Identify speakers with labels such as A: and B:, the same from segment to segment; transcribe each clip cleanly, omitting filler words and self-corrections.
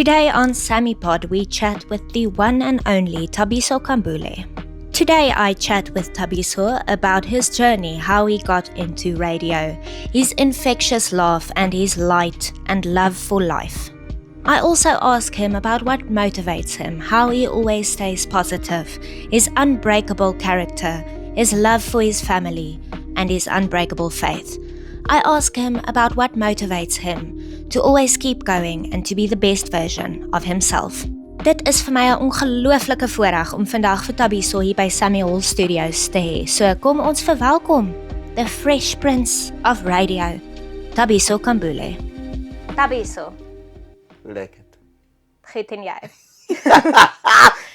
A: Today on SammyPod, we chat with the one and only Thabiso Kambule. Today I chat with Thabiso about his journey, how he got into radio, his infectious laugh and his light and love for life. I also ask him about what motivates him, how he always stays positive, his unbreakable character, his love for his family, and his unbreakable faith. I ask him about what motivates him to always keep going and to be the best version of himself. Dit is vir my 'n ongelooflike voorreg om vandag vir Thabiso hier by Sammy Hall Studios te hê. So kom ons verwelkom the Fresh Prince of Radio, Thabiso Kambule. Thabiso.
B: Lekker.
A: Giet en jy.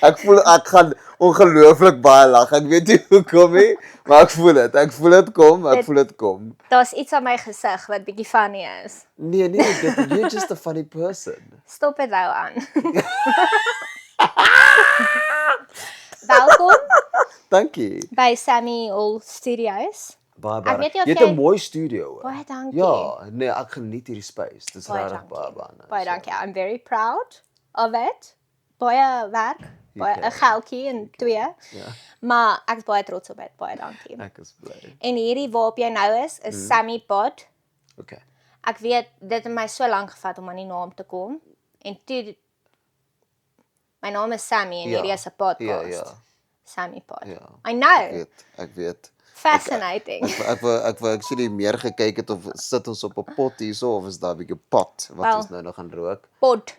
B: Ek voel ek gaan ongelooflik baie lag. Ek weet nie hoekom nie, maar ek voel dit kom.
A: Daar's iets aan my gesig wat bietjie funny is.
B: Nee, you're just a funny person.
A: Stop dit nou aan. Welkom
B: Dankie.
A: by Sammy Hall Studios.
B: Baie.
A: Ek weet nie of
B: Jy het
A: jy-
B: 'n mooi studio.
A: Baie dankie.
B: Ja, nee, ek geniet hierdie space. Dis
A: Baie
B: regtig
A: dankie.
B: baie nice.
A: Baie dankie. I'm very proud of it. Baie werk, baie 'n
B: Okay.
A: geldjie en 2.
B: Ja,
A: Maar ek is baie trots op dit. Baie dankie.
B: ek is bly.
A: En hierdie waarop jy nou is SammyPod.
B: Okay.
A: Ek weet dit het my so lank gevat om aan die naam te kom. En toe my naam is Sammy en
B: Ja.
A: hierdie is 'n podcast.
B: Ja.
A: SammyPod.
B: Ja.
A: I know.
B: Ek weet.
A: Fascinating.
B: Ek wou actually meer gekyk het of sit ons op 'n pot hierso of is daar 'n bietjie pot wat
A: Wel.
B: ons nou nog gaan rook.
A: Pod.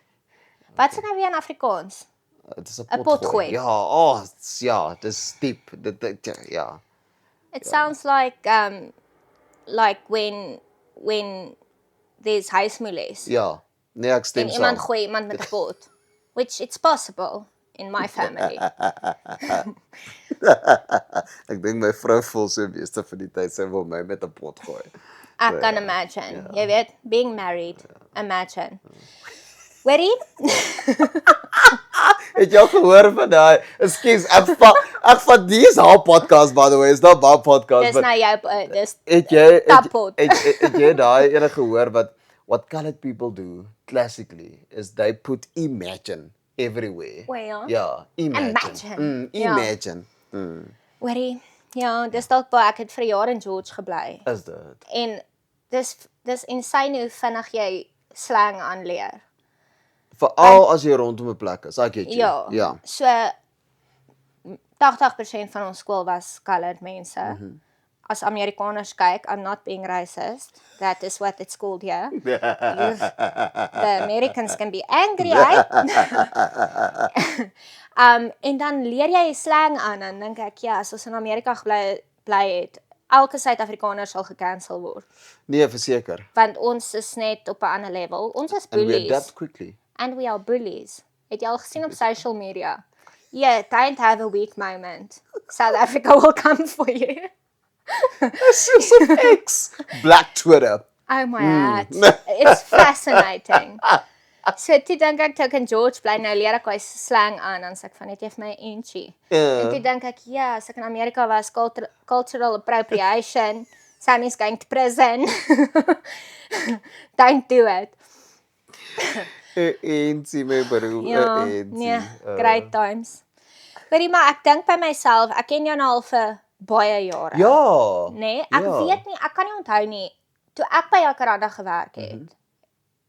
A: Wat sê nou weer in Afrikaans?
B: Dit is 'n
A: 'n
B: pot
A: potgooi.
B: Ja, dis diep. Dit ja.
A: It sounds like when there's huismoelies.
B: Ja. Nee, ek
A: En
B: stem
A: iemand
B: saam.
A: gooi iemand met 'n pot. Which it's possible in my family.
B: Ek dink my vrou voel so meeste van die tyd sy wil my met 'n pot gooi.
A: I can imagine. Jy weet, being married. Imagine. Hoorie?
B: Het jy al gehoor van daai? Ekskuus, ek vat dis haar podcast by the way. Is dat baie podcast?
A: Dis nou jou dis
B: Het jy
A: Tappot.
B: het jy daai enige gehoor what colored people do classically is they put imagine everywhere.
A: Well,
B: Ja, imagine.
A: Imagine. Ja.
B: Imagine.
A: hoorie. Ja, dis dalk baie ek het vir 'n jaar in George gebly.
B: Is dit?
A: En dis insane hoe vinnig jy slang aanleer.
B: Veral as jy rondom 'n plek is, ek weet jy.
A: Ja.
B: Ja.
A: So 80% van ons skool was colored mense. As Amerikaners kyk, I'm not being racist. That is what it's called here. The Americans can be angry, right? En dan leer jy slang aan en dink ek ja, as ons in Amerika bly het, elke Suid-Afrikaner sal gekansel word.
B: Nee, verseker.
A: Want ons is net op 'n ander level. Ons is
B: And we
A: bullies.
B: adapt quickly.
A: And we are bullies. Het jy al gesien op social media? Yeah, don't have a weak moment. South Africa will come for you.
B: Soos op X. Black Twitter.
A: Oh my god. It's fascinating. So toe dink ek toe ek in George bly, nou leer ek hy slang aan, dan sê ek van net jy vir my 'n inchie. En toe dink ek, ja, as ek in Amerika was, cultural appropriation, Sammy's going to prison. Don't do it.
B: Eensie my broer.
A: Ja, nee, great times. Maar ek dink by myself, ek ken jou nou al vir baie jare.
B: Ja.
A: Nee, ek
B: Ja.
A: weet nie, ek kan nie onthou nie, toe ek by Jacaranda gewerk het,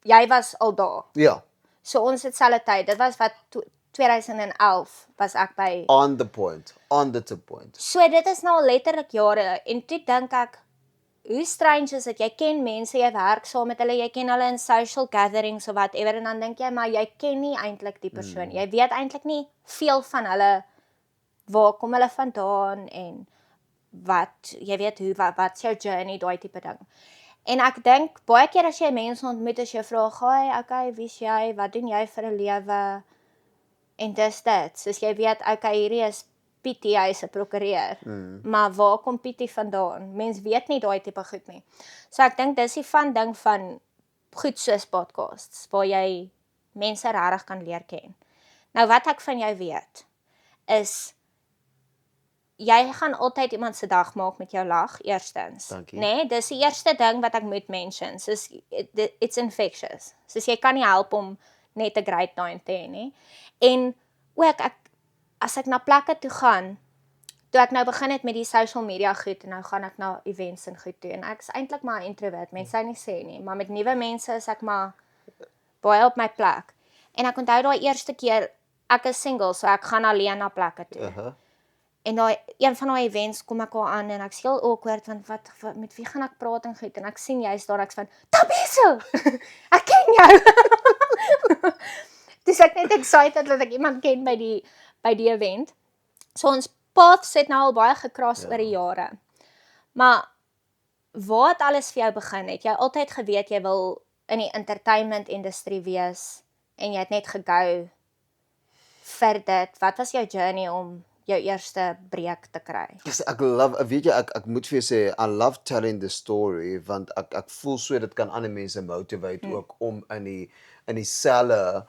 A: jy was al daar.
B: Ja.
A: So ons het selfde tyd, dit was wat 2011 was ek by.
B: On the point. On the tip point.
A: So dit is nou al letterlik jare, en toe dink ek, hoe strange is dit, jy ken mense, jy werk saam met hulle, jy ken hulle in social gatherings of whatever, en dan dink jy, maar jy ken nie eintlik die persoon, jy weet eintlik nie veel van hulle, waar kom hulle vandaan, en wat, jy weet hoe, wat's jou journey, daai tipe ding. En ek dink, baie keer as jy mense ontmoet, as jy vra, "Hi, okay, wie's jy, wat doen jy vir 'n lewe?" En dis dit, soos jy weet, okay, hierdie is Pietie, hy is 'n prokureur, maar waar kom Pietie vandaan? Mens weet nie daai tipe goed nie. So ek dink dis die van ding van goed soos podcasts, waar jy mense regtig kan leer ken. Nou wat ek van jou weet, is jy gaan altyd iemand se dag maak met jou lag, eerstens.
B: Dankie.
A: Nee, dis die eerste ding wat ek moet mention. Soos it's infectious. Soos jy kan nie help om net 'n great time te hê nie. En ook as ek na plekke toe gaan, toe ek nou begin het met die social media goed en nou gaan ek na events en goed toe en ek is eintlik maar 'n introvert, mense sou nie sê nie, maar met nuwe mense is ek maar baie op my plek. En ek onthou daai eerste keer, ek is single, so ek gaan alleen na plekke toe. En daai een van daai events kom ek al aan en ek is heel awkward want wat met wie gaan ek praat en goed en ek sien jy's daar ek's van Tabiso. Ek ken jou. Dis ek net excited dat ek iemand ken by die event. So ons paths het nou al baie gekras oor die jare. Maar waar het alles vir jou begin? Het jy altyd geweet jy wil in die entertainment industrie wees en jy het net gegou vir dit? Wat was jou journey om jou eerste breek te kry?
B: Yes, weet jy, ek moet vir jou sê, I love telling the story, want ek voel so dit kan ander mense motivate ook om in dieselfde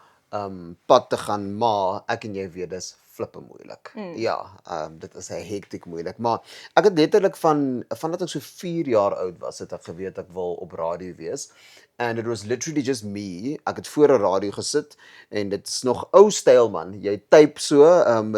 B: pad te gaan, maar ek en jy weet dis flippe moeilik. Ja, dit is hektiek moeilik, maar ek het letterlik vandat ek so 4 jaar oud was, het ek geweet ek wil op radio wees. And it was literally just me. Ek het voor 'n radio gesit en dit is nog ou styl man. Jy type so,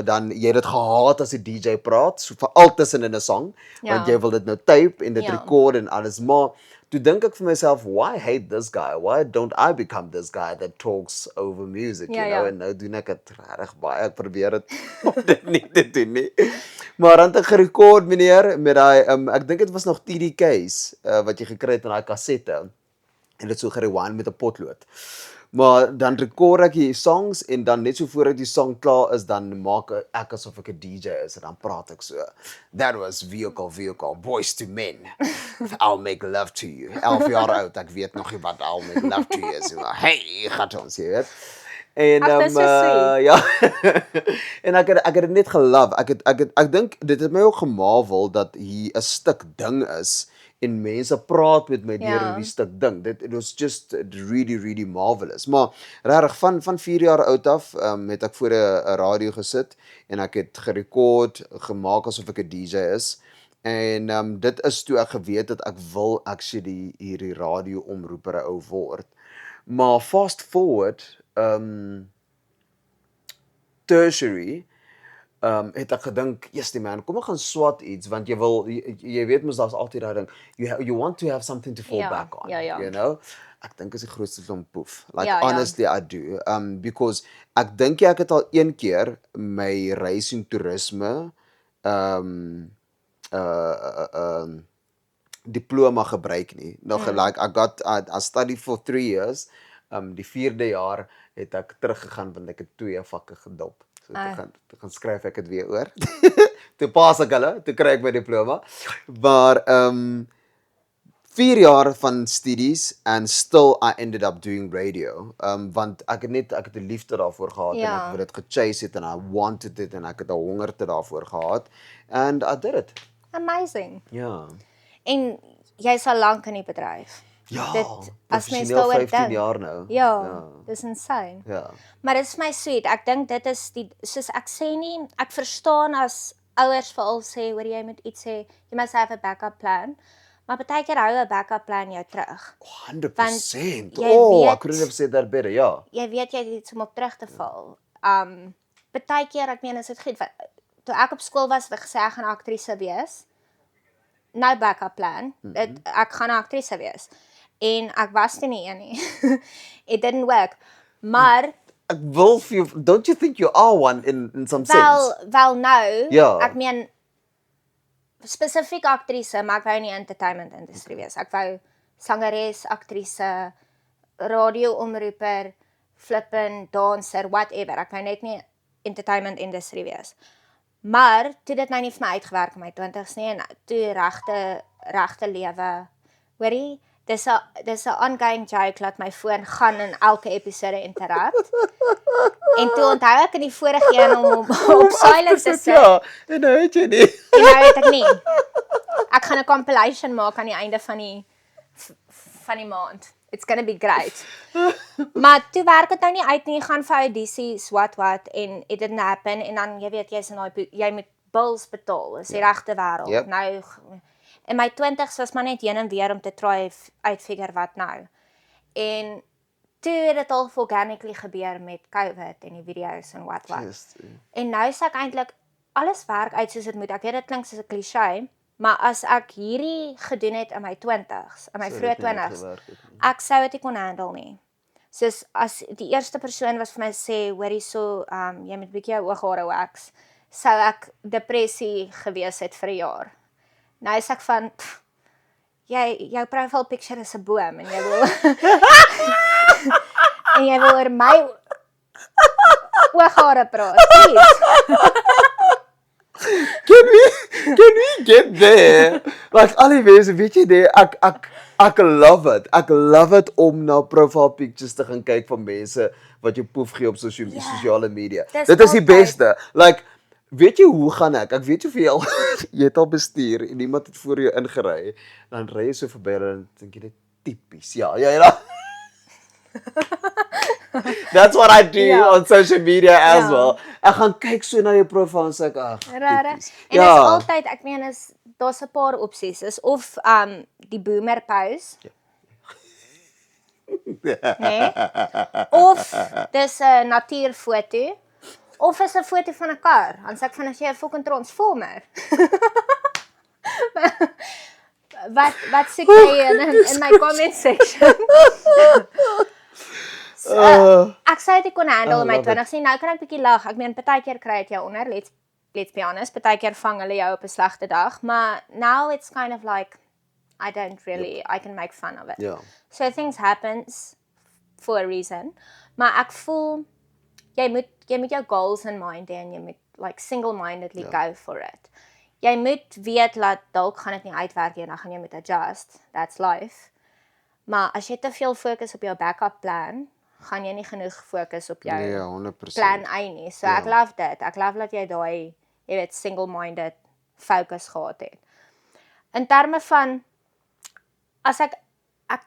B: dan jy het dit gehaat as die DJ praat, so veral tussen in 'n song, want jy wil dit nou type en dit record en alles, maar toe dink ek vir myself, why hate this guy? Why don't I become this guy that talks over music, you know? En nou doen ek dit regtig baie, ek probeer dit om dit nie te doen nie. Maar dan het ek gerekord meneer met daai ek dink dit was nog TDK's wat jy gekry het in daai kassette. En dit so gerewind met 'n potlood. Maar dan rekord ek die songs en dan net so voordat die song klaar is, dan maak ek asof ek 'n DJ is en dan praat ek so. That was vehicle, Boys to Men. I'll make love to you. 11 jaar oud, ek weet nog nie wat I'll make love to you is. Hey, gaat ons, jy weet. En ja. En ek het dit net gelove. Ek dink dit het my ook gemarvel dat hier 'n stuk ding is en mense praat met my deur die stuk ding. It was just really, really marvelous. Maar regtig van 4 jaar oud af het ek voor 'n radio gesit en ek het gerekord, gemaak asof ek 'n DJ is. En dit is toe ek geweet het ek wil actually hierdie radio omroeper ou word. Maar fast forward, tertiary, het ek gedink, yes die man, kom ek gaan swat iets, want jy weet mos daar's altyd daai ding, you want to have something to fall back on, you know? Ek dink is die grootste van poef. Like honestly I do. Because ek dink ek het al een keer my reis en toerisme diploma gebruik nie. Nog like I studied for 3 years. Die 4de jaar het ek teruggegaan want ek het 2 vakke gedop. So toe gaan skryf ek dit weer oor. Toe pas ek hulle, toe kry ek my diploma. Maar 4 jaar van studies and still I ended up doing radio. Want ek het 'n liefde daarvoor gehad en ek het dit gechase het en I wanted it en ek het 'n hongerte daarvoor gehad and I did it.
A: Amazing.
B: Ja.
A: En jy's al lank in die bedryf.
B: Ja,
A: dit as mens
B: daaroor 15
A: dink.
B: jaar nou.
A: Ja, dis insane.
B: Ja.
A: Maar dit is my sweet. Ek dink dit is soos ek sê nie, ek verstaan as ouers veral sê hoor jy moet iets sê, you must have a backup plan. Maar baie keer hou 'n backup plan jou terug.
B: 100%.
A: Weet,
B: I couldn't have said that better, ja.
A: Jy weet jy het iets om op terug te val. Baie keer, ek meen, is dit goed. Toe ek op skool was, het ek gesê ek gaan 'n aktrise wees. Nou backup plan. Ek gaan 'n aktrise wees. En ek was toe nie een nie. It didn't work. Maar
B: ek wil vir jou, don't you think you are one in some sense?
A: Wel nou,
B: Ja.
A: ek meen spesifiek aktrise, maar ek wou nie entertainment industrie wees. Ek wou sangeres, aktrise, radioomroeper, flippin, danser, whatever. Ek wou net nie entertainment industrie wees. Maar toe dit nou nie vir my uitgewerk in my 20's nie en toe regte lewe. Hoorie, dis 'n ongoing joke dat my foon gaan in elke episode interrupt. En toe onthou ek in die vorige een om op silent te sit.
B: Ja, en nou weet jy nie.
A: En nou weet ek nie. Ek gaan 'n compilation maak aan die einde van die maand. It's gonna be great. Maar toe werk dit nou nie uit nie, gaan vir audisies, what, en it didn't happen, en dan, jy weet, jy moet bills betaal, is die regte wêreld.
B: Yep.
A: Nou, in my 20's was maar net heen en weer om te try uitfigure wat nou. En toe het dit al organically gebeur met COVID en die video's en wat.
B: Just,
A: En nou is ek eintlik alles werk uit soos dit moet. Ek weet dit klink soos 'n klise, maar as ek hierdie gedoen het in my 20's, in my vroeë 20's, ek sou dit nie kon handle nie. Soos as die eerste persoon was vir my sê, hoor hierso, jy moet 'n bietjie jou ooghare wax, sou ek depressie gewees het vir 'n jaar. Nou is ek van jou profile picture is 'n boom en jy wil en jy wil oor my ooghare praat. Please.
B: Can we get there? Like al die mense, weet jy nee, ek love it. Ek love it om na profile pictures te gaan kyk van mense wat jou poef gee op sosiale media. Dit is die beste. Like weet jy hoe gaan ek? Ek weet hoeveel jy het al bestuur en iemand het voor jou ingery, dan ry jy so verby en dan dink jy dit tipies. Ja. That's what I do on social media as well. Ek gaan kyk so na jou profiel en sê ek,
A: Rare. En is altyd, ek meen daar's 'n paar opsies. Is of die boomer pose. Nee. Of dis 'n natuurfoto. Of is 'n foto van 'n kar. Dan sê ek van as jy 'n fucking transformer. wat sê jy in my comment section? Ek sê dit kon handle in my 20's nie. Nou kan ek bietjie lag. Ek meen partykeer kry dit jou onder. Let's be honest. Partykeer vang hulle jou op 'n slegte dag, maar now it's kind of like I don't really I can make fun of it.
B: Ja.
A: So things happens for a reason. Maar ek voel jy moet jou goals in mind hê en jy moet like single-mindedly go for it. Jy moet weet dat dalk gaan dit nie uitwerk nie en dan gaan jy moet adjust. That's life. Maar as jy te veel fokus op jou backup plan, gaan jy nie genoeg fokus op jou
B: 100%.
A: plan A nie. So ek love dit. Ek love dat jy daai, jy weet, single-minded focus gehad het. In terme van as ek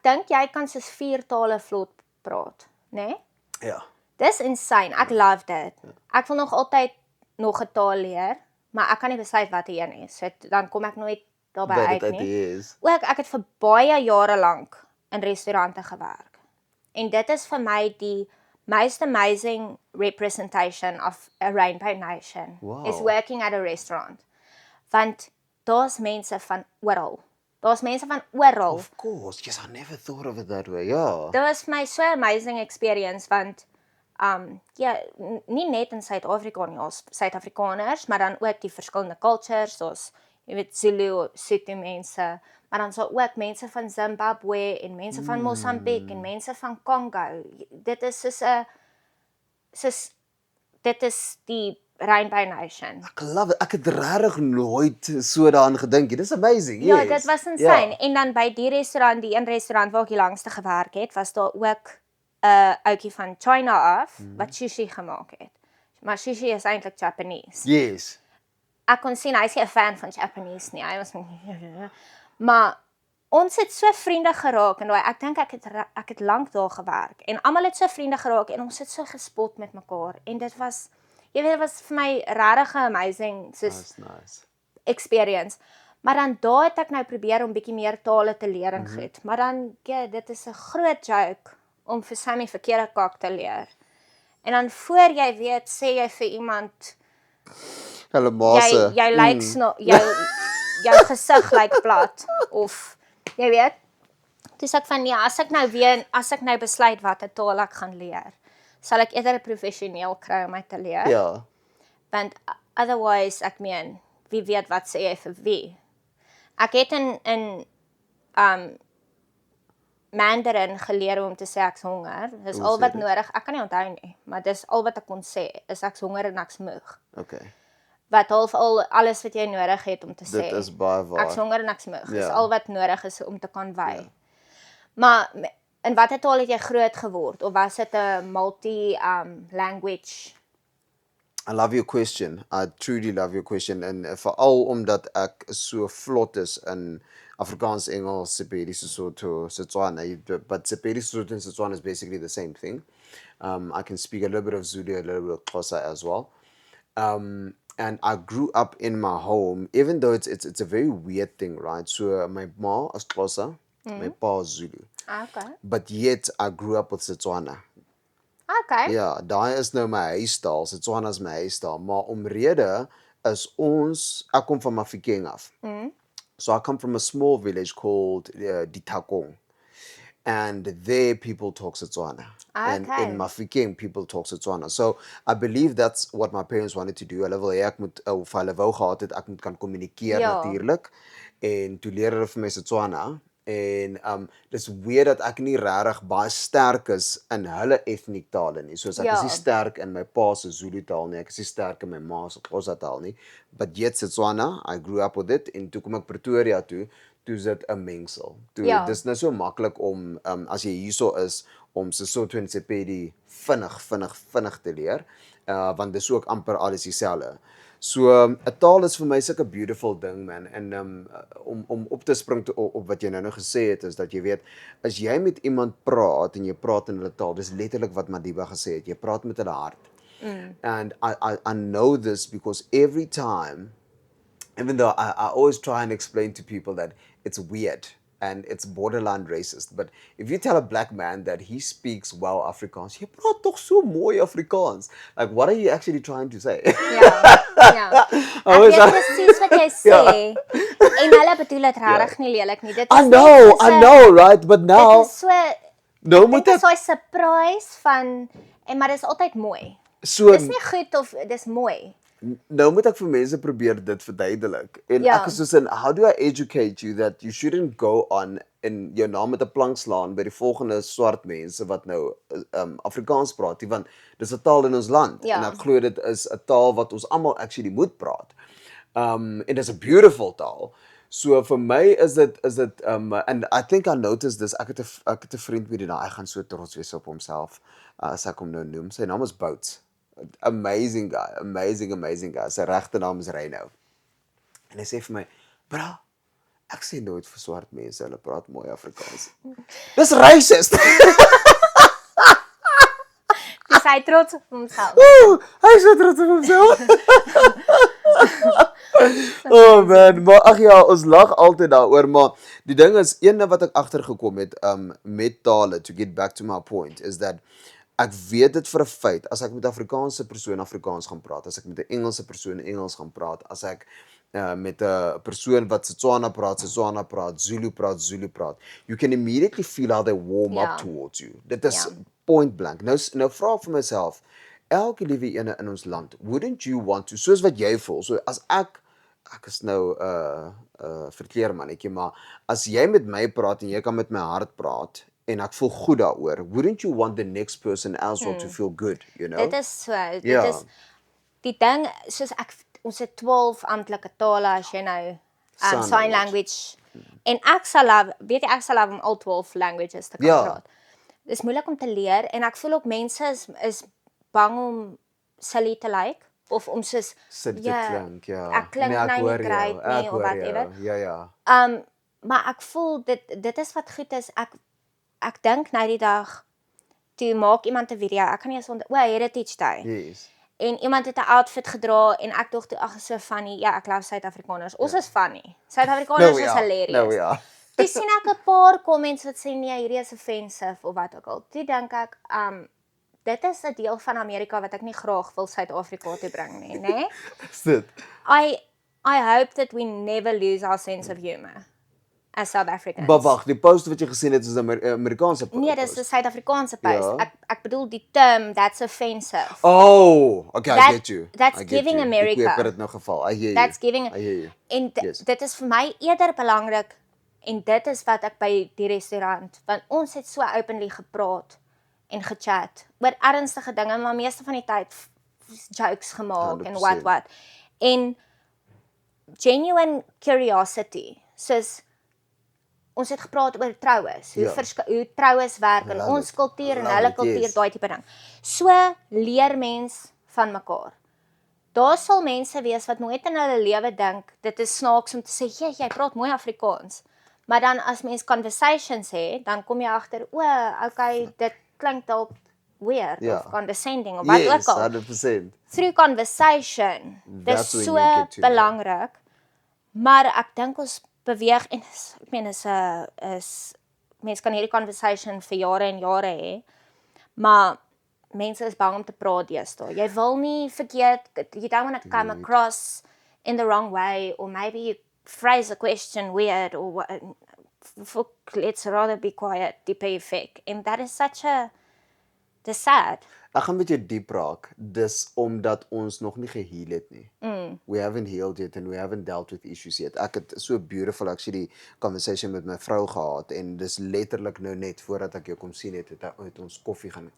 A: dink jy kan soos 4 tale vlot praat, né? Nee?
B: Ja.
A: Dis insane. Ek love dit. Ek wil nog altyd nog 'n taal leer, maar ek kan nie besluit watter een is. So dan kom ek nooit daarby uit nie. Ook ek het vir baie jare lank in restaurante gewerk. En dit is vir my die most amazing representation of a rainbow nation.
B: Wow.
A: Is working at a restaurant. Want daar's mense van oral. Daar's mense van oral.
B: Of course. Yes, I never thought of it that way. Ja.
A: Dit was my so amazing experience want nie net in Suid-Afrika nie, ons Suid-Afrikaners, maar dan ook die verskillende cultures, soos jy weet Zulu, Sotho mense, maar dan so ook mense van Zimbabwe en mense van Mosambik en mense van Congo. Dit is dit is die Rainbow Nation.
B: Ek love it. Ek het regtig nooit so daaraan gedink nie. Dis amazing.
A: Ja,
B: yes.
A: dit was insane. En dan by die een restaurant waar ek die langste gewerk het, was daar ook 'n ouetjie van China af wat sushi gemaak het. Maar sushi is eintlik Japanese.
B: Yes.
A: Ek kon sien hy's nie 'n fan van Japanese nie. Hy was maar ons het so vriende geraak en ek dink ek het lank daar gewerk en almal het so vriende geraak en ons het so gespot met mekaar en dit was jy weet dit was vir my regtig amazing
B: Nice.
A: experience. Maar dan daar het ek nou probeer om bietjie meer tale te leer en goed. Maar dan dit is 'n groot joke om vir Sammy verkeerde kak te leer. En dan voor jy weet sê jy vir iemand
B: Hulle maase.
A: jy lyk jou gesig lyk plat of jy weet. Dis ek van as ek nou besluit watter taal ek gaan leer, sal ek eerder 'n professioneel kry om my te leer.
B: Ja.
A: Want otherwise ek meen, wie weet wat sê jy vir wie. Ek het in Mandarin geleer om te sê ek's honger. Dis al wat nodig. Ek kan nie onthou nie, maar dis al wat ek kon sê, is ek's honger en ek's moeg.
B: Okay.
A: Wat half al alles wat jy nodig het om te sê.
B: Dit is baie waar.
A: Ek's honger en ek's moeg. Dis al wat nodig is om te kan wy. Maar in watter taal het jy groot geword of was dit 'n multi language?
B: I love your question. I truly love your question and veral omdat ek so vlot is in Afrikaans, Engels, Sepedi, Sesotho, Setswana, but Sepedi, Sesotho and Setswana is basically the same thing. I can speak a little bit of Zulu, a little bit of Xhosa as well. And I grew up in my home, even though it's a very weird thing, right? So my ma is Xhosa, my pa is Zulu.
A: Okay.
B: but yet I grew up with Setswana.
A: Okay.
B: Ja, daai is nou my huistaal, Setswana is my huistaal, maar omrede is ek kom van Mafikeng af. So I come from a small village called Ditakong. And there people talk Setswana. And
A: Okay.
B: in Mafikeng, people talk Setswana. So I believe that's what my parents wanted to do. Hulle wil hê ek moet of hulle wou gehad het ek moet kan kommunikeer
A: Ja.
B: natuurlik. En toe leer hulle vir my Setswana. En dis weer dat ek nie regtig baie sterk is in hulle etniek tale nie. Soos ek is nie sterk in my pa se Zulu taal nie. Ek is nie sterk in my ma se Xhosa taal nie. But yet Setswana, I grew up with it. En toe kom ek Pretoria toe is dit 'n mengsel. Dis nou so maklik om as jy hierso is om Sesotho en Sepedi vinnig te leer, want dis ook amper alles dieselfde. So 'n taal is vir my sulke beautiful ding man en om op te spring op wat jy nou gesê het is dat jy weet as jy met iemand praat en jy praat in hulle taal, dis letterlik wat Madiba gesê het, jy praat met hulle hart. And I know this because every time even though I always try and explain to people that it's weird and it's borderline racist, but if you tell a black man that he speaks well Afrikaans, jy praat tog so mooi Afrikaans. Like, what are you actually trying to say?
A: Ja. Ek weet presies wat jy sê. En hulle bedoel dit regtig nie lelik nie. Dit is
B: I know, right? But now
A: dit is so
B: nou moet
A: ek so 'n surprise van maar dit is altyd mooi.
B: So
A: dis nie goed of dis mooi.
B: Nou moet ek vir mense probeer dit verduidelik. En ek is soos in, how do I educate you that you shouldn't go on en jou naam met 'n plank slaan by die volgende swart mense wat nou Afrikaans praat, want dis 'n taal in ons land en ek glo dit is 'n taal wat ons almal actually moet praat. En dis 'n beautiful taal. So vir my is dit and I think I noticed this ek het 'n vriend met die naam, hy gaan so trots wees op homself as ek hom nou noem. Sy naam is Bouts. Amazing guy, amazing guy. Sy regte naam is Reino. En hy sê vir my, "Bra, ek sê nooit vir swart mense hulle praat mooi Afrikaans." Dis racist.
A: Dis hy trots op homself.
B: Hy is so trots op homself. Oh man, maar ag ja, ons lag altyd daaroor, maar die ding is een wat ek agtergekom het met tale, to get back to my point, is that ek weet dit vir 'n feit, as ek met 'n Afrikaanse persoon Afrikaans gaan praat, as ek met 'n Engelse persoon Engels gaan praat, as ek met 'n persoon wat Setswana praat, Zulu praat, you can immediately feel how they warm up towards you. Dit is point blank. Nou vra ek vir myself, elke liewe ene in ons land, wouldn't you want to, soos wat jy voel, so as ek is nou verkeermannetjie, maar as jy met my praat en jy kan met my hart praat, en ek voel goed daaroor, wouldn't you want the next person also to feel good, you know?
A: Dit is so, dit is die ding, soos ons het 12 amptelike tale as jy nou sign language. En ek sal love om al 12 languages te kan praat. Dis moeilik om te leer en ek voel ook mense is bang om silly te lyk of om soos
B: silly te klink,
A: ek klink nou nie great nie of whatever.
B: Ja.
A: Maar ek voel dit is wat goed is. Ek dink nou die dag toe maak iemand 'n video. Ek kan nie eens Heritage Day.
B: Yes.
A: En iemand het 'n outfit gedra en ek dink toe ag so funny. Ja, ek love Suid-Afrikaners. Ons is funny. Suid-Afrikaners is hilarious.
B: Nou ja.
A: Toe sien ek 'n paar comments wat sê nee, hierdie is offensive of wat ook al. Toe dink ek dit is 'n deel van Amerika wat ek nie graag wil Suid-Afrika toe bring nie, né?
B: Is dit?
A: I hope that we never lose our sense of humor as South Africans.
B: Maar wag, die post wat jy gesien het is 'n Amerikaanse post.
A: Nee, dis 'n Suid-Afrikaanse post. Ek bedoel die term that's offensive.
B: Oh, okay, I get you.
A: That's giving America.
B: Ek het dit nou geval. I hear you.
A: That's giving.
B: I hear you.
A: En dit is vir my eerder belangrik en dit is wat ek by die restaurant, want ons het so openly gepraat en gechat oor ernstige dinge, maar meeste van die tyd jokes gemaak 100%. En wat. En genuine curiosity. Soos ons het gepraat oor troues, hoe troues werk in ons kultuur en hulle kultuur, daai tipe ding. So leer mens van mekaar. Daar sal mense wees wat nooit in hulle lewe dink, dit is snaaks om te sê, jy praat mooi Afrikaans. Maar dan as mens conversations het, dan kom jy agter, okay, dit klink dalk weird of condescending of wat ook al.
B: Yes, 100%.
A: Through conversation. Dis so belangrik. Maar ek dink ons beweeg en ek meen is mense kan hierdie conversation vir jare en jare hê, maar mense is bang om te praat deesdae. Jy wil nie verkeerd, you don't want to come across in the wrong way, or maybe you phrase a question weird, or what, let's rather be quiet, diepe effek. And that is such a, dis sad.
B: Ek gaan met jou diep raak. Dis omdat ons nog nie geheel het nie. We haven't healed yet and we haven't dealt with issues yet. Ek het so beautiful actually conversation met my vrou gehad en dis letterlik nou net voordat ek jou kom sien het ons koffie gaan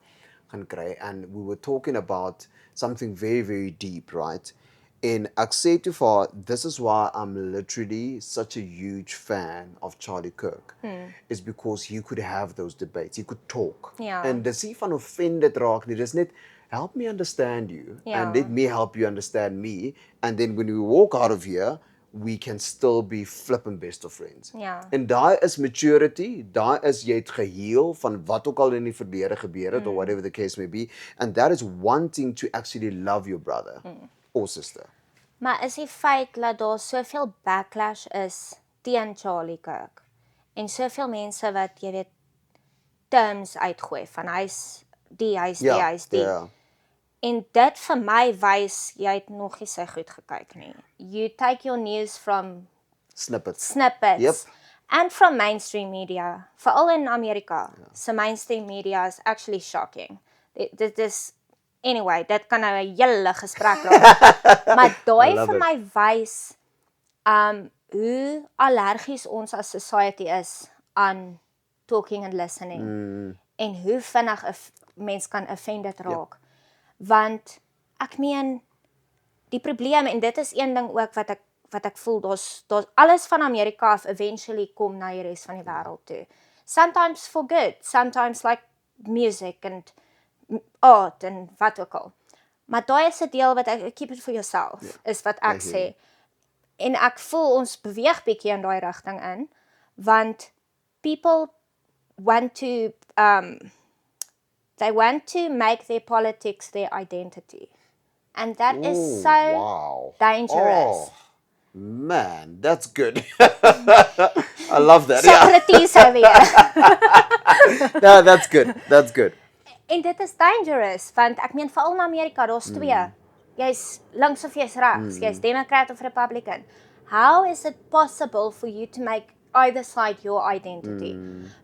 B: kry, and we were talking about something very, very deep, right? And ek sê toe vir haar, this is why I'm literally such a huge fan of Charlie Kirk. Is because he could have those debates. He could talk.
A: Ja.
B: En dis nie van offended raak nie. Dis net, help me understand you.
A: Ja.
B: And let me help you understand me. And then when we walk out of here, we can still be flipping best of friends.
A: Ja.
B: En daai is maturity, daai is jy het geheel van wat ook al in die verlede gebeur het, or whatever the case may be, and that is wanting to actually love your brother or sister.
A: Maar is die feit dat daar soveel backlash is teen Charlie Kirk, en soveel mense wat, jy weet, terms uitgooi, van hy's die,
B: Ja.
A: En dit vir my wys, jy het nog nie sy goed gekyk nie. You take your news from
B: Snippets.
A: snippets, and from mainstream media, veral in Amerika. So mainstream media is actually shocking. Dit is, anyway, dit kan nou 'n hele gesprek raak. Maar daai
B: I love
A: vir
B: it.
A: my wys hoe allergies ons as society is aan talking and listening. En hoe vinnig 'n mens kan offended raak. Want ek meen, die probleem, en dit is een ding ook wat ek voel, daar's alles van Amerika af eventually kom na die res van die wêreld toe. Sometimes for good, sometimes like music and art en wat ook al. Maar daai is 'n deel wat ek keep it for yourself, is wat ek sê. En ek voel ons beweeg bietjie in daai rigting in, want people want to they want to make their politics their identity. And that is
B: Ooh,
A: so
B: wow.
A: dangerous.
B: Oh, man, that's good. I love that.
A: Socrates over here.
B: No, that's good. That's good.
A: En dit is dangerous, want ek meen veral in Amerika, daar's twee. Jy's links of jy's regs, jy's Democrat of Republican. How is it possible for you to make either side your identity?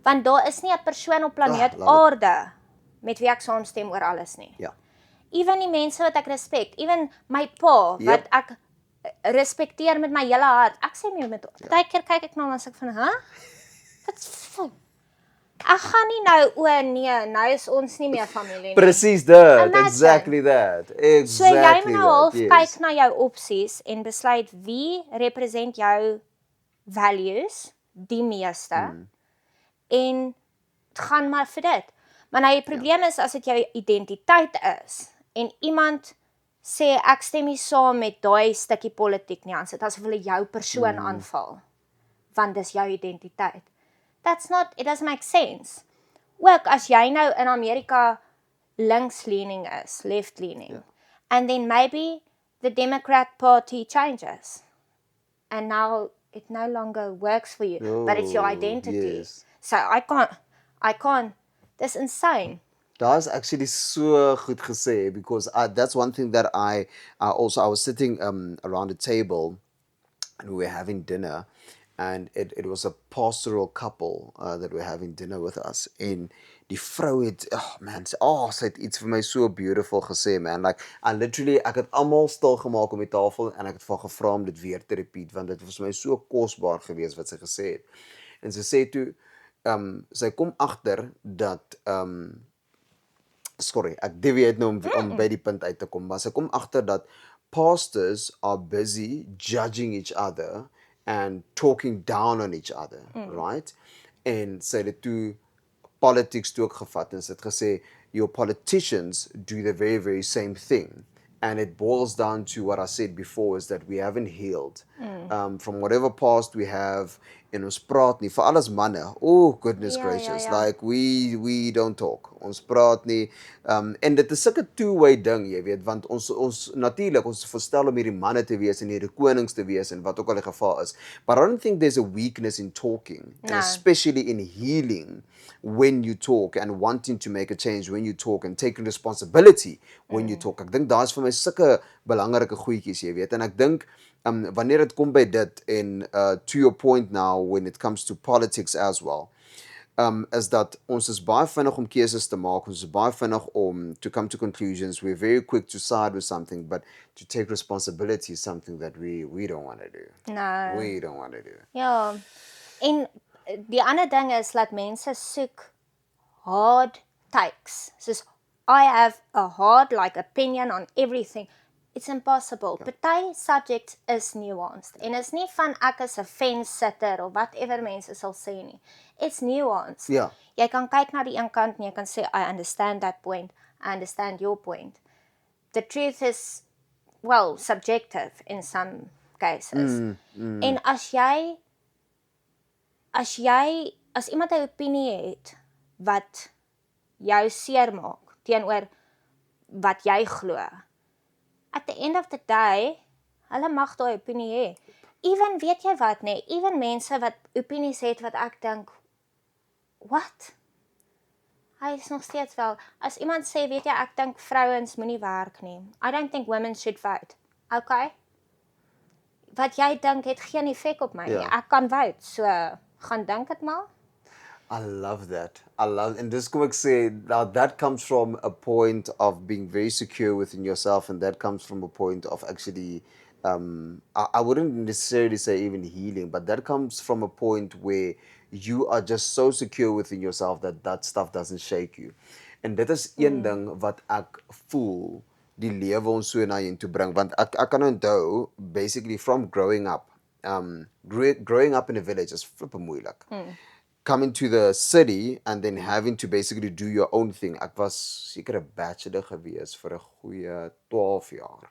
A: Want daar is nie 'n persoon op planeet
B: love
A: Aarde met wie ek saamstem oor alles nie.
B: Ja.
A: Even die mense wat ek respek, even my pa wat ek respekteer met my hele hart. Ek sê nie met partykeer kyk ek na hom en ek van, Wat ek gaan nie nou, nee, nou is ons nie meer familie nie.
B: Presies that.
A: Imagine.
B: Exactly that.
A: So jy
B: Exactly
A: moet nou half
B: that.
A: kyk na jou opsies en besluit wie represent jou values die meeste en gaan maar vir dit. Maar nou die probleem is as dit jou identiteit is en iemand sê ek stem nie saam met daai stukkie politiek nie, as dit asof hulle jou persoon aanval, want dis jou identiteit. It doesn't make sense. Ook as jy nou in Amerika links-leaning is, left-leaning, and then maybe the Democrat Party changes, and now it no longer works for you, but it's your identity.
B: Yes.
A: So I can't, that's insane.
B: That's actually so goed gesê, because that's one thing that I was sitting around a table and we were having dinner, and it was a pastoral couple that were having dinner with us, en die vrou het, sy het iets vir my so beautiful gesê, man, like, I literally, ek het almal stil gemaak om die tafel, en ek het van gevra om dit weer te repeat, want dit was my so kosbaar geweest wat sy gesê het, en sy sê toe, sy kom agter dat, sorry, ek deviate nou om by die punt uit te kom, maar sy kom agter dat pastors are busy judging each other and talking down on each other, right? En sy het dit toe politics toe ook gevat, en sy het gesê, your politicians do the very, very same thing. And it boils down to what I said before, is that we haven't healed. from whatever past we have en ons praat nie vir alles manne. Oh goodness
A: Ja,
B: gracious,
A: ja.
B: like we don't talk. Ons praat nie. En dit is sulke two-way ding, jy weet, want ons natuurlik ons verstel om hierdie manne te wees en hierdie konings te wees en wat ook al die geval is. But I don't think there's a weakness in talking, and
A: No.
B: especially in healing when you talk and wanting to make a change when you talk and taking responsibility when you talk. Ek dink daar's vir my sulke belangrike goedjies, jy weet. En ek dink wanneer dit kom by dit en to your point now when it comes to politics as well, is dat ons is baie vinnig om keuses te maak, ons is baie vinnig om to come to conclusions, we're very quick to side with something, but to take responsibility is something that we don't want to do.
A: No.
B: We don't want to do.
A: Ja. En die ander ding is dat mense soek hard takes. Soos I have a hard opinion on everything. It's impossible. Party subjects is nuanced. En is nie van ek is 'n fence sitter of whatever mense sal sê nie. It's nuanced.
B: Ja.
A: Jy kan kyk na die een kant en jy kan sê I understand that point. I understand your point. The truth is well subjective in some cases. En as iemand 'n opinie het wat jou seermaak teenoor wat jy glo, at the end of the day, hulle mag daai opinie hê. Even weet jy wat nee, even mense wat opinies het wat ek dink, what? Hy is nog steeds wel. As iemand sê, weet jy, ek dink vrouens moenie werk nie. I don't think women should vote. Okay? Wat jy dink het geen effek op my nie.
B: Ja.
A: Ek kan vote, so gaan dink dit maar.
B: I love that. And this kom ek sê, now that comes from a point of being very secure within yourself, and that comes from a point of actually, I wouldn't necessarily say even healing, but that comes from a point where you are just so secure within yourself that stuff doesn't shake you. En dit is een ding wat ek voel die lewe ons so na heen toe bring, want ek kan onthou basically from growing up, growing up in a village is flippe moeilik. Coming to the city and then having to basically do your own thing. Ek was seker 'n bachelor gewees vir 'n goeie 12 jaar.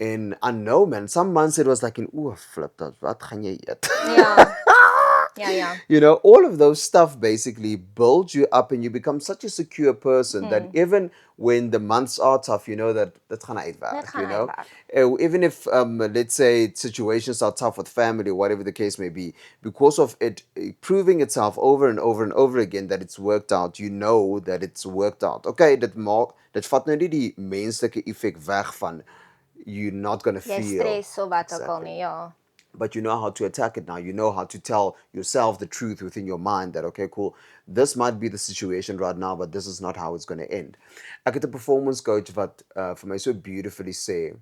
B: And I know man, some months it was like flip dat, wat gaan jy eet?
A: Ja. Ja.
B: You know, all of those stuff basically build you up and you become such a secure person that even when the months are tough, you know that dit gaan uitwerk,
A: Dit gaan
B: you know.
A: uitwerk.
B: Even if let's say situations are tough with family, whatever the case may be, because of it proving itself over and over and over again that it's worked out, you know that it's worked out. Okay, dit vat nou nie die menslike effek weg van you're not going to
A: Jy
B: feel
A: stres of wat ook al nie, ja.
B: but you know how to attack it now. You know how to tell yourself the truth within your mind that, okay, cool, this might be the situation right now, but this is not how it's going to end. Ek het 'n performance coach wat vir my so beautifully sê,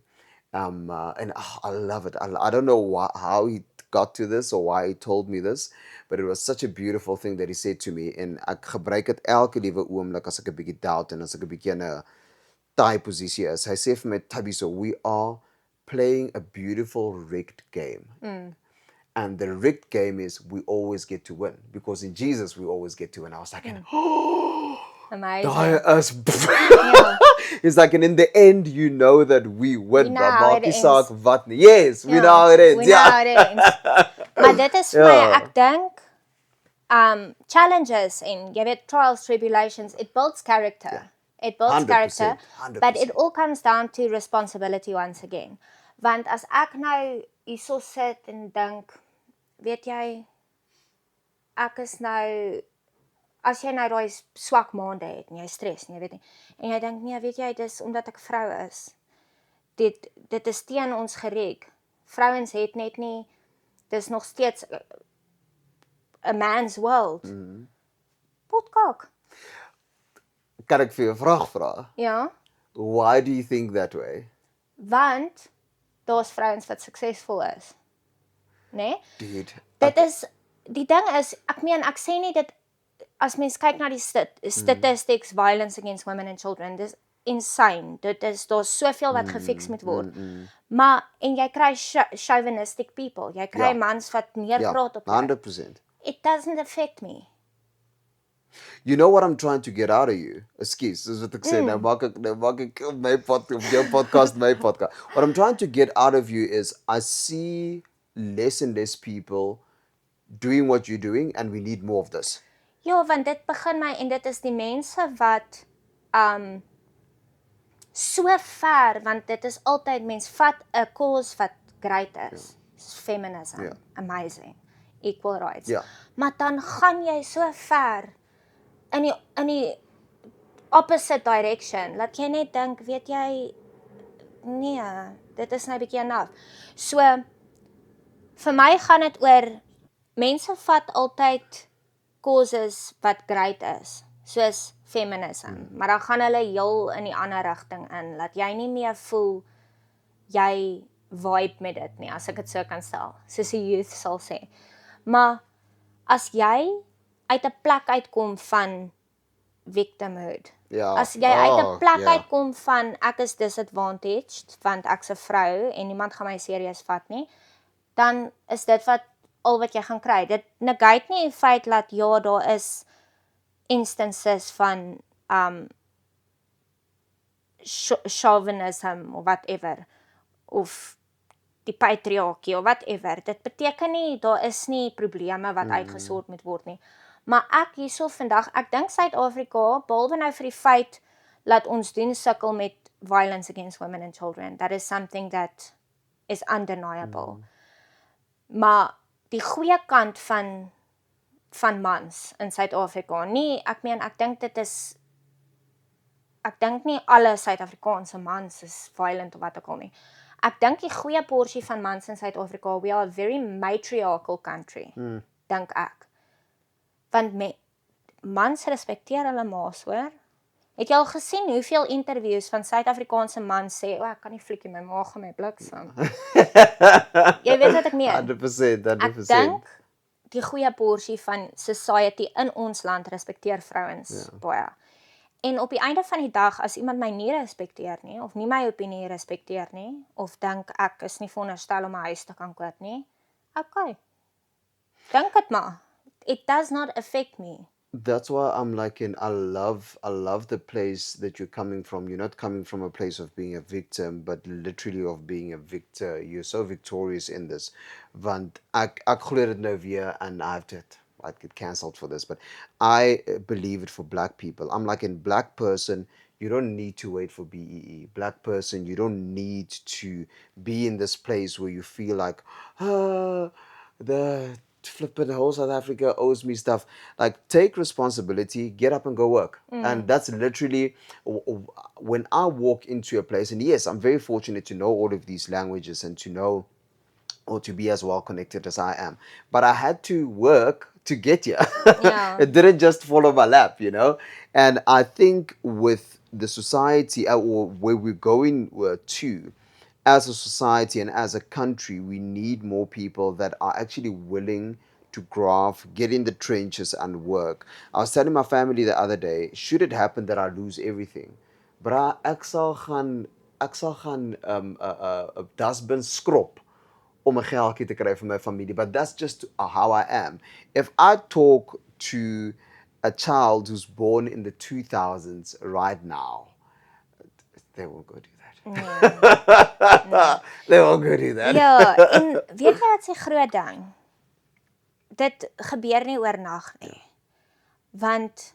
B: and I love it. I don't know how he got to this or why he told me this, but it was such a beautiful thing that he said to me, en ek gebruik dit elke liewe oomblik as ek 'n bietjie doubt en as ek 'n bietjie in 'n taai posisie is. Hy sê vir my, Tabiso, we are playing a beautiful rigged game. And the rigged game is we always get to win, because in Jesus we always get to win. I was like,
A: Amazing.
B: daai is it's like, and in the end you know that we win.
A: We know how it
B: Maakie
A: ends.
B: saak wat nie. Yes, we know how it ends.
A: We know how it ends. Maar dit is vir my, ek dink challenges en jy weet trials, tribulations, it builds character. It builds
B: 100%,
A: character,
B: 100%.
A: but it all comes down to responsibility once again. Want as ek nou hierso sit en dink, weet jy, ek is nou, as jy nou daai swak maande het en jy stres en jy weet nie, en jy dink, nee, weet jy, dis omdat ek vrou is. Dit is teen ons gereg. Vrouens het net nie, dis nog steeds a man's world. Potkak.
B: Kan ek vir jou 'n vraag vra?
A: Ja,
B: Why do you think that way?
A: want daar's vrouens wat suksesvol is. Né?
B: Dude,
A: Dit is die ding is, ek meen ek sê nie dit as mens kyk na die statistics violence against women and children, dis insane. Daar's soveel wat gefix moet word. Maar en jy kry chauvinistic people. Jy kry
B: Ja.
A: mans wat neerpraat op jou.
B: 100%.
A: It doesn't affect me.
B: You know what I'm trying to get out of you? Excuse, dis wat ek sê, nou maak ek my podcast, jou podcast, my podcast. What I'm trying to get out of you is I see less and less people doing what you're doing and we need more of this.
A: Ja, want dit begin my en dit is die mense wat so ver, want dit is altyd mens vat 'n cause wat great is. Feminism, amazing, equal rights.
B: Ja.
A: Maar dan gaan jy so ver in die opposite direction, laat jy net dink, weet jy, nee, dit is nou 'n bietjie enough. So vir my gaan dit oor mense vat altyd causes wat great is, soos feminism, maar dan gaan hulle heel in die ander rigting in, laat jy nie meer voel jy vibe met dit nie, as ek dit so kan stel, soos die youth sal sê. Maar as jy uit 'n plek uitkom van victimhood,
B: Ja.
A: as jy uit 'n plek
B: ja.
A: uitkom van ek is disadvantaged, want ek's 'n vrou en niemand gaan my serieus vat nie, dan is dit al wat jy gaan kry. Dit negate nie die feit dat ja, daar is instances van chauvinism of whatever, of die patriargie of whatever. Dit beteken nie daar is nie probleme wat uitgesort moet word nie. Maar ek hierso vandag, ek dink Suid-Afrika, behalwe nou vir die feit dat ons doen sukkel met violence against women and children. That is something that is undeniable. Maar die goeie kant van mans in Suid-Afrika, nie, ek dink dit is, ek dink nie alle Suid-Afrikaanse mans is violent of wat ook al nie. Ek dink die goeie porsie van mans in Suid-Afrika, we are a very matriarchal country, dink ek. Want mans respekteer hulle maas, hoor. Het jy al gesien hoeveel interviews van Suid-Afrikaanse mans sê, ek kan nie flikkie, my ma gaan my bliksem. Jy weet wat ek meen.
B: 100%.
A: Ek dink die goeie porsie van society in ons land respekteer vrouens baie. En op die einde van die dag, as iemand my nie respekteer nie, of nie my opinie respekteer nie, of dink ek is nie veronderstel om 'n huis te kan koop nie, okay. Dink dit maar. It does not affect me.
B: That's why I'm like I love the place that you're coming from. You're not coming from a place of being a victim, but literally of being a victor. You're so victorious in this. Want ek glo dit nou weer and I'd get cancelled for this, but I believe it for black people. I'm like, in black person, you don't need to wait for BEE. Black person, you don't need to be in this place where you feel like, the flipping whole South Africa owes me stuff. Like, take responsibility, get up and go work. And that's literally when I walk into a place, and yes, I'm very fortunate to know all of these languages and to know or to be as well connected as I am. But I had to work to get here.
A: Yeah.
B: It didn't just fall on my lap, you know? And I think with the society or where we're going to, as a society and as a country, we need more people that are actually willing to graft, get in the trenches and work. I was telling my family the other day, should it happen that I lose everything, bra, ek sal gaan dustbin skrop om 'n geldjie te kry vir my familie, but that's just how I am. If I talk to a child who's born in the 2000s right now, they won't go do that. They won't go do that.
A: Ja, en weet jy wat se groot ding? Dit gebeur nie oornag nie. Want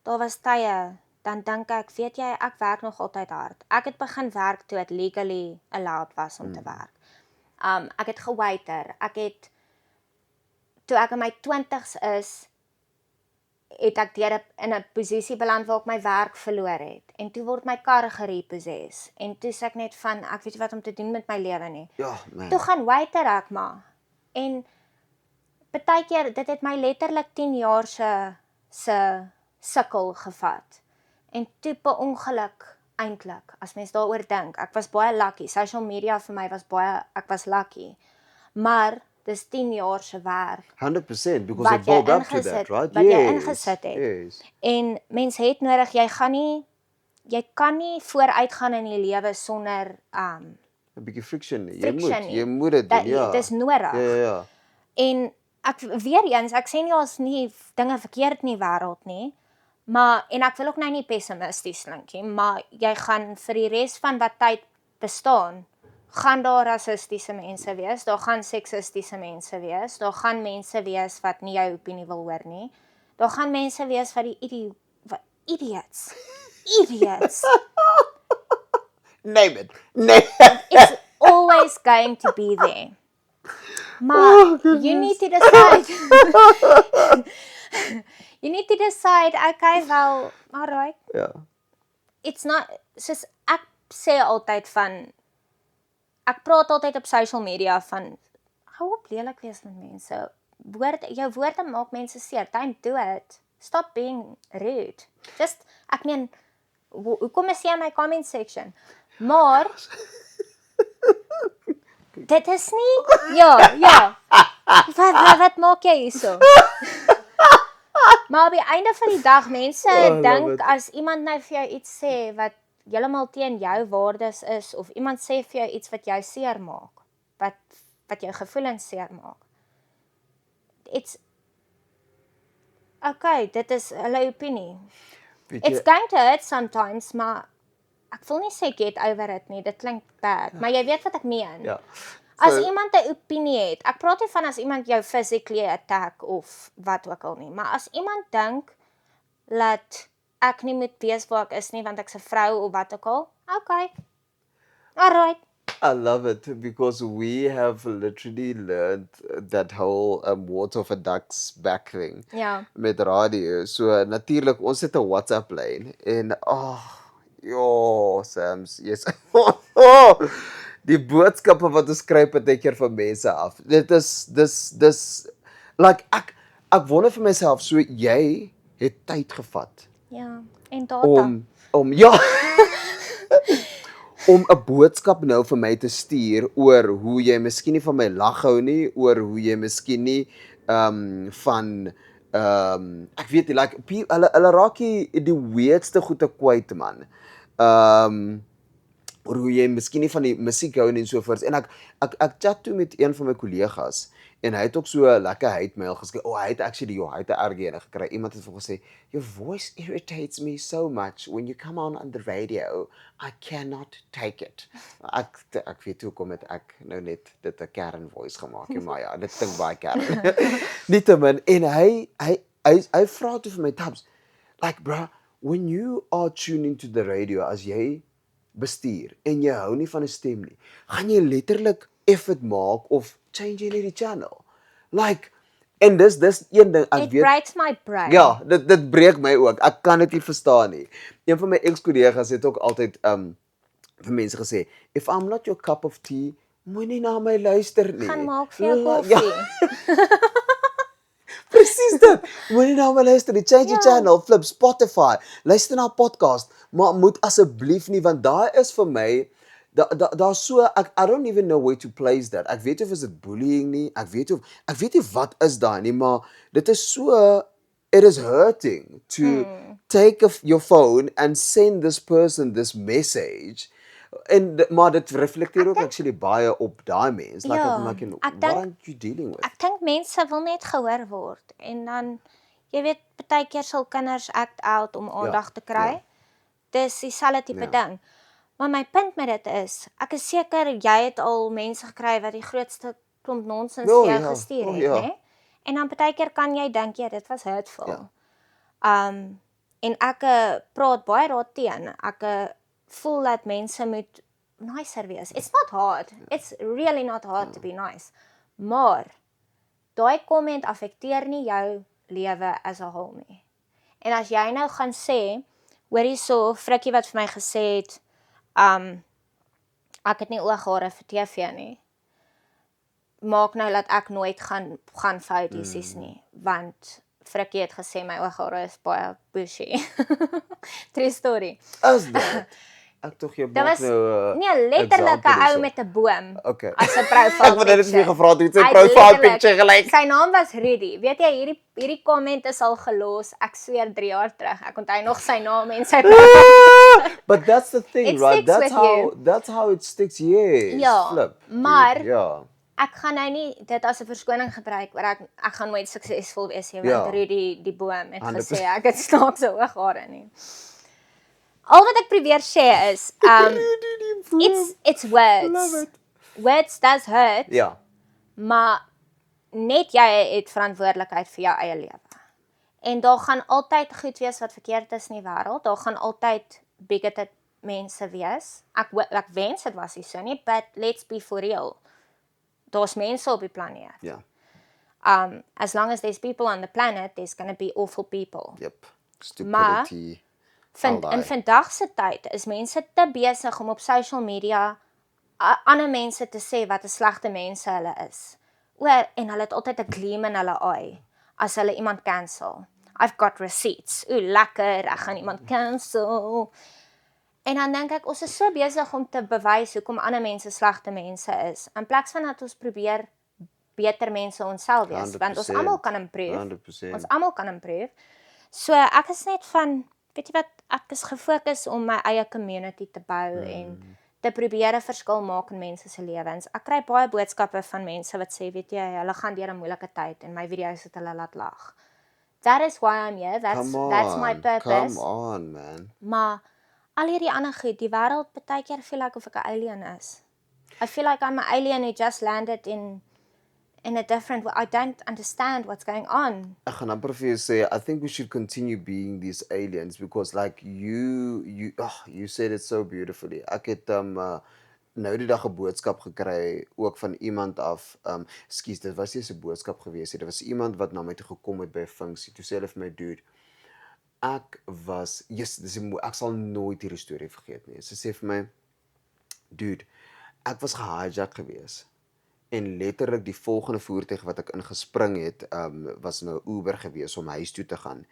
A: daar was tye, dan dink ek, weet jy, ek werk nog altyd hard. Ek het begin werk toe ek legally allowed was om te werk. Ek het gewaiter, toe ek in my 20's is, het ek in 'n posisie beland waar ek my werk verloor het. En toe word my kar gerepossess. En toe sê ek net van, ek weet nie wat om te doen met my lewe nie.
B: Ja, man.
A: Toe gaan waiter ek maar. En partykeer, dit het my letterlik 10 jaar se sukkel gevat. En toe per ongeluk, eintlik, as mens daaroor dink, ek was baie lucky. Social media vir my ek was lucky. Maar dis 10 jaar se werk.
B: 100%, because
A: Wat
B: it built
A: jy
B: up to that, right?
A: wat jy ingesit het.
B: Yes.
A: En mens het nodig, jy kan nie vooruit gaan in die lewe sonder
B: 'n bietjie friction.
A: friction nie.
B: Jy moet dit doen, ja.
A: Dis nodig.
B: Ja.
A: En ek weer eens, ek sê nie ons nie dinge verkeerd in die wêreld nie, maar en ek wil ook nou nie pessimisties klink nie, maar jy gaan vir die res van wat tyd bestaan, gaan daar rassistiese mense wees, daar gaan seksistiese mense wees, daar gaan mense wees wat nie jou opinie wil hoor nie. Daar gaan mense wees wat die idiots. Idiots.
B: Name it. Name
A: It's always going to be there. Maar you need to decide. You need to decide, okay, well, alright.
B: Ja.
A: It's not, soos ek sê altyd van, ek praat altyd op social media van, hou op lelik wees met mense. Jou woorde maak mense seer. Don't do it. Stop being rude. Just, ek meen, hoekom is jy in my comment section? Maar, dit is nie, ja. Wat maak jy hierso? Maar op die einde van die dag, mense dink, as iemand nou vir jou iets sê, wat heeltemal teen jou waardes is, of iemand sê vir jou iets wat jou seer maak, wat jou gevoelens seer maak. Okay, dit is hulle opinie. It's going to hurt sometimes, maar ek wil nie sê get over it nie, dit klink bad, maar jy weet wat ek meen.
B: Ja.
A: As iemand 'n opinie het, ek praat nie van as iemand jou physically attack of wat ook al nie, maar as iemand dink dat ek nie moet wees waar ek is nie, want ek's 'n vrou of wat ook al, okay. Alright.
B: I love it because we have literally learned that whole water of a duck's back thing
A: Ja.
B: met radio. So natuurlik ons het 'n WhatsApp lyn en Sams, yes. Die boodskappe wat ons skryf partykeer van mense af. Dit is like ek wonder vir myself, so jy het tyd gevat
A: Ja, en data.
B: om ja om 'n boodskap nou vir my te stuur oor hoe jy miskien nie van my lag hou nie, oor hoe jy miskien nie van ek weet nie, like hulle raak die weirdste goede kwyt man. Oor hoe jy miskien nie van die musiek hou en so voort. En ek chat toe met een van my kollegas en hy het ook so lekker hate mail geskryf. Hy het actually hy het 'n erge ene gekry. Iemand het vir hom gesê, "Your voice irritates me so much when you come on the radio. I cannot take it." Ek weet hoekom het ek nou net dit 'n Karen voice gemaak het, maar ja, dit klink baie Karen. Nietemin en hy vra toe vir my Tabs, like bro, when you are tuning to the radio as jy bestuur en jy hou nie van 'n stem nie, gaan jy letterlik effort maak of change jy net die channel. Like, en dis een ding ek
A: It
B: weet.
A: breaks my brain.
B: Ja, dit breek my ook. Ek kan dit nie verstaan nie. Een van my ex-kollegas het ook altyd vir mense gesê, "If I'm not your cup of tea, moenie na my luister nie."
A: Gaan maak vir jou koffie.
B: Ja. Presies dit. Moenie na my luister nie. Change die channel, flip Spotify, luister na 'n podcast, maar moet asseblief nie, want daai is vir my daar so I don't even know where to place that. Ek weet of is dit bullying nie. Ek weet nie wat is daai nie, maar dit is so it is hurting to take your phone and send this person this message. Maar dit reflekteer ook actually baie op daai mens. Like what are you dealing with?
A: Ek dink mense wil net gehoor word en dan jy weet partykeer sal kinders act out om aandag te kry.
B: Ja.
A: Dis dieselfde tipe ding. Maar my punt met dit is, ek is seker jy het al mense gekry wat die grootste klomp nonsens vir jou gestuur het, né? En dan partykeer kan jy dink dit was hurtful.
B: Ja.
A: En ek praat baie daarteen. Ek voel dat mense moet nicer wees. It's not hard. It's really not hard to be nice. Maar daai comment affekteer nie jou lewe as 'n whole nie. En as jy nou gaan sê, hoor hierso, Frikkie wat vir my gesê het, ek het nie ooghare vir TV nie. Maak nou dat ek nooit gaan foutiesies nie, want Frikkie het gesê my ooghare is baie bushy. True story.
B: Is dit? Ek tog jy maak nou
A: nee, letterlik 'n ou met 'n boom.
B: Okay.
A: As 'n profile
B: ek wou net
A: picture.
B: vir gevra het hoe sy
A: Hy
B: profile
A: letterlik-
B: picture gelyk.
A: Sy naam was Rudy. Weet jy, hierdie comment is al gelos, ek sweer 3 jaar terug. Ek onthou nog sy naam en sy
B: But that's the thing,
A: It
B: right?
A: sticks with you.
B: That's how it sticks. Yes.
A: Ja,
B: Flip.
A: maar
B: Ja.
A: ek gaan nou nie dit as 'n verskoning gebruik waar ek gaan nooit suksesvol wees nie,
B: Ja.
A: want Rudy die boom het
B: 100%.
A: gesê ek het snaakse ooghare nie. Al wat ek probeer sê is it's words.
B: Love it.
A: Words does hurt,
B: Ja.
A: maar net jy het verantwoordelikheid vir jou eie lewe. En daar gaan altyd goed wees wat verkeerd is in die wêreld. Daar gaan altyd bigoted mense wees. Ek wens dit was nie so nie, but let's be for real. Daar's mense op die planeet.
B: Ja.
A: As long as there's people on the planet, there's going to be awful people.
B: Yep. Stupidity.
A: In vandag se tyd is mense te besig om op social media ander mense te sê wat 'n slegte mense hulle is. En hulle het altyd 'n gleam in hulle eye as hulle iemand cancel. I've got receipts. Lekker, ek gaan iemand cancel. En dan dink ek ons is so besig om te bewys hoekom ander mense slegte mense is, in plaas van dat ons probeer beter mense onsself wees, want ons
B: 100%.
A: almal kan improve.
B: 100%.
A: Ons almal kan improve. So ek is net van, weet jy wat, ek is gefokus om my eie community te bou en te probeer 'n verskil maak in mense se lewens. Ek kry baie boodskappe van mense wat sê, weet jy, hulle gaan deur 'n moeilike tyd en my video's het hulle laat lag. That is why I'm here. That's my purpose.
B: Come on, man.
A: Maar al hierdie ander goed, die wêreld partykeer feel like of ek 'n alien is. I feel like I'm an alien who just landed in a different way. I don't understand what's going on.
B: Ek gaan amper vir jou sê, I think we should continue being these aliens because like you said it so beautifully. Ek het nou die dag 'n boodskap gekry ook van iemand af. Ekskuus, dit was nie 'n boodskap gewees nie. Dit was iemand wat na my toe gekom het by 'n funksie. Toe sê hulle vir my, dude, ek sal nooit hierdie storie vergeet nie. Sy sê vir my, dude, ek was gehijack gewees. En letterlik die volgende voertuig wat ek ingespring het, was nou 'n Uber gewees om huis toe te gaan.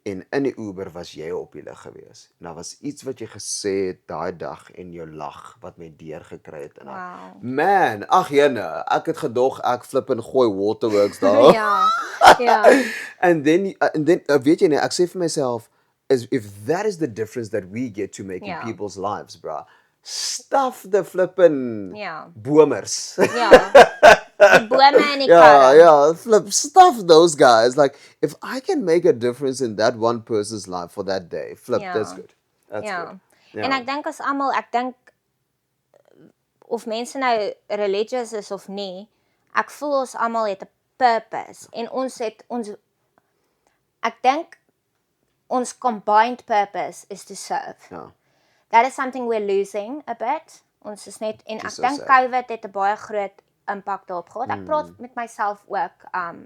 B: En in die Uber was jy op die lig gewees. En daar was iets wat jy gesê het daai dag en jou lag wat my deurgekry het. En
A: Wow.
B: Man, ag jene, ek het gedog ek flip en gooi waterworks daar.
A: Ja.
B: And then weet jy nie, ek sê vir myself, if that is the difference that we get to make in people's lives, bruh, stuff the flippin' boomers.
A: Ja. Die bome en die karre.
B: Yeah, stuff those guys. Like, if I can make a difference in that one person's life for that day, that's good. That's good.
A: En ek dink ons almal, of mense nou religious is of nie, ek voel ons almal het 'n purpose. En ek dink ons combined purpose is to serve.
B: Ja.
A: That is something we're losing a bit. Ons is net, en ek
B: so
A: dink
B: sad.
A: COVID het 'n baie groot impak daarop gehad. Ek praat met myself ook.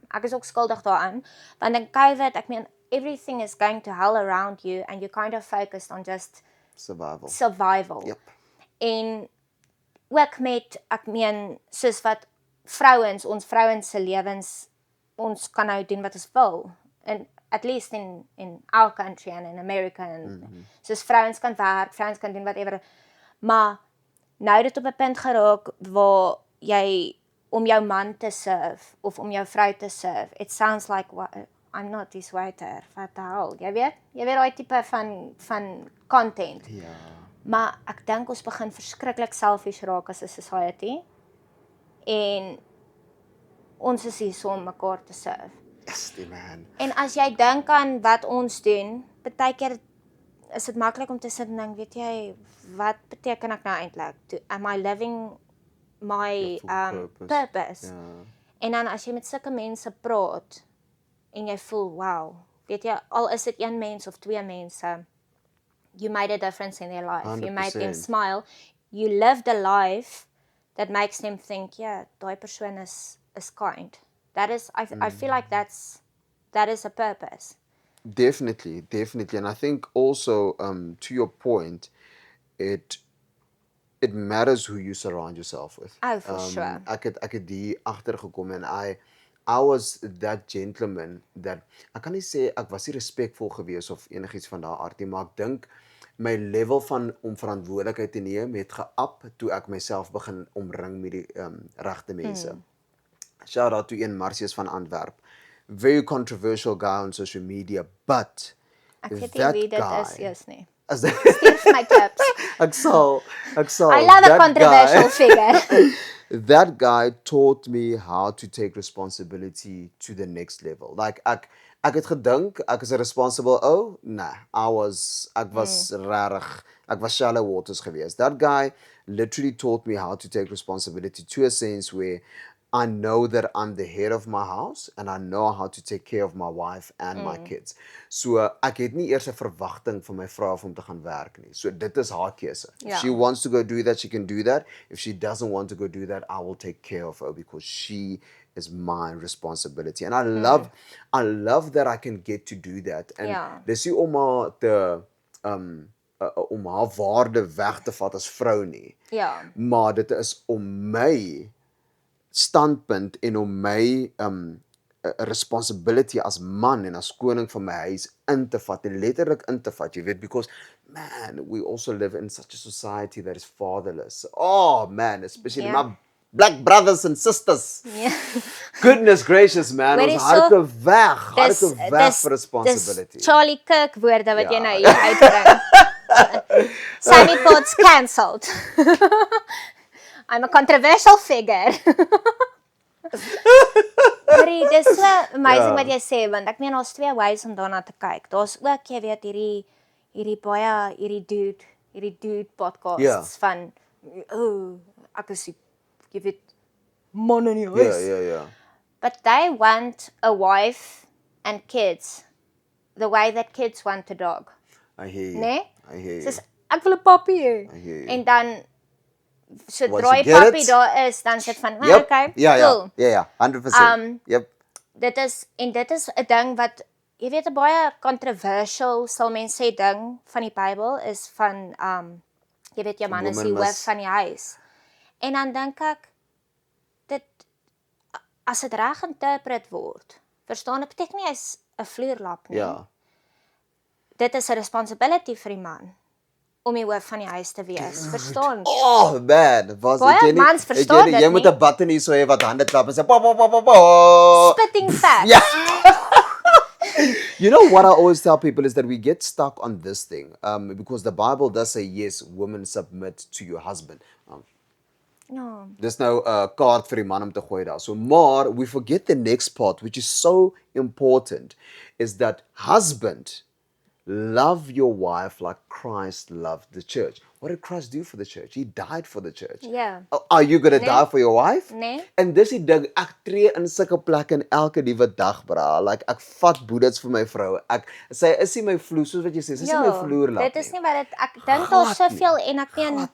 A: Ek is ook skuldig daaraan. Want in COVID, ek meen, everything is going to hell around you and you're kind of focused on just survival.
B: Yep.
A: En ook met, ek meen, soos wat ons vrouens se lewens, ons kan nou doen wat ons wil. And at least in our country and in America. En soos vrouens kan werk, vrouens kan doen whatever. Maar nou dit op 'n punt geraak waar jy om jou man te serve of om jou vrou te serve. It sounds like I'm not his waiter. What the hell? Jy weet daai tipe van content.
B: Ja.
A: Maar ek dink ons begin verskriklik selfish raak as 'n society. En ons is hier om mekaar te serve.
B: Yes, man.
A: En as jy dink aan wat ons doen, partykeer is dit maklik om te sit en dink, weet jy, wat beteken ek nou eintlik? Am I living my purpose?
B: Ja.
A: En dan as jy met sulke mense praat en jy voel, wow, weet jy, al is dit een mens of twee mense, you made a difference in their life.
B: 100%.
A: You made them smile. You lived a life that makes them think, yeah, daai persoon is kind. That is, I feel like that is a purpose.
B: Definitely. And I think also, to your point, it matters who you surround yourself with.
A: Oh, for sure.
B: Ek het die agtergekom en I was that gentleman that, ek kan nie sê ek was nie respekvol gewees of enigiets van daardie aard nie, maar ek dink my level van om verantwoordelikheid te neem het geap toe ek myself begin omring met die regte mense. Shout out to Ian Marcius van Antwerp. Very controversial guy on social media, but
A: Ek weet
B: that
A: nie wie dit
B: guy,
A: is eers nie.
B: as
A: Stuur vir my tips.
B: ek sal
A: I love a
B: that
A: controversial
B: guy,
A: figure.
B: that guy taught me how to take responsibility to the next level. Like ek het gedink ek is 'n responsible ou. Nah, ek was rarig. Ek was shallow waters geweest. That guy literally taught me how to take responsibility to a sense where I know that I'm the head of my house and I know how to take care of my wife and my kids. So ek het nie eers 'n verwagting van my vrou om te gaan werk nie. So dit is haar keuse. If she wants to go do that, she can do that. If she doesn't want to go do that, I will take care of her because she is my responsibility. And I love that I can get to do that. And dis nie om haar te om haar waarde weg te vat as vrou nie.
A: Ja.
B: Maar dit is om my standpunt en om my responsibility as man en as koning van my huis in te vat en letterlik in te vat, jy weet, because man, we also live in such a society that is fatherless. Oh man, especially my black brothers and sisters. Goodness gracious man, ons harde weg vir responsibility.
A: Dis Charlie Kirk woorde wat jy nou hier uitbring. Sammy Potts cancelled. I'm a controversial figure. Marie, dis so amazing wat jy sê, want ek meen daar's twee ways om daarna te kyk. Daar's ook, jy weet, hierdie dude podcasts van ek is jy weet man in die huis.
B: Yeah.
A: But they want a wife and kids the way that kids want a dog.
B: I hear you.
A: Nee?
B: I hear you.
A: Soos ek wil 'n pappie hê.
B: I hear you.
A: En dan sodra
B: you
A: die
B: get
A: pappie
B: it,
A: daar is, dan sit van,
B: Yep.
A: okay,
B: Ja,
A: cool.
B: 100%. Yep.
A: Dit is 'n ding wat jy weet 'n baie controversial sal mense sê ding van die Bybel is van jy weet jou man is die hoof van die huis. En dan dink ek dit as dit reg interpret word, verstaan dit beteken nie hy's 'n vloerlap nie.
B: Ja.
A: Dit is 'n responsibility vir die man om die hoof van die huis te wees. Verstaan?
B: Oh man, was
A: Baie
B: ek jy nie,
A: mans verstaan dit
B: jy moet
A: nie.
B: 'n button hier so hê wat hande klap en sê pa.
A: Spitting facts.
B: Yeah. You know what I always tell people is that we get stuck on this thing because the Bible does say yes, women submit to your husband.
A: Ja.
B: Dis nou 'n kaart vir die man om te gooi daar. So maar we forget the next part which is so important is that husband love your wife like Christ loved the church. What did Christ do for the church? He died for the church.
A: Ja.
B: Are you going to die for your wife?
A: Nee.
B: En dis die ding, ek tree in sulke plekke elke liewe dag, bra. Like ek vat boedels vir my vrou. Sy is nie my vloer soos wat jy sê, sy is nie my vloerlap nie.
A: Dit is nie wat dit ek dink daar's soveel en ek meen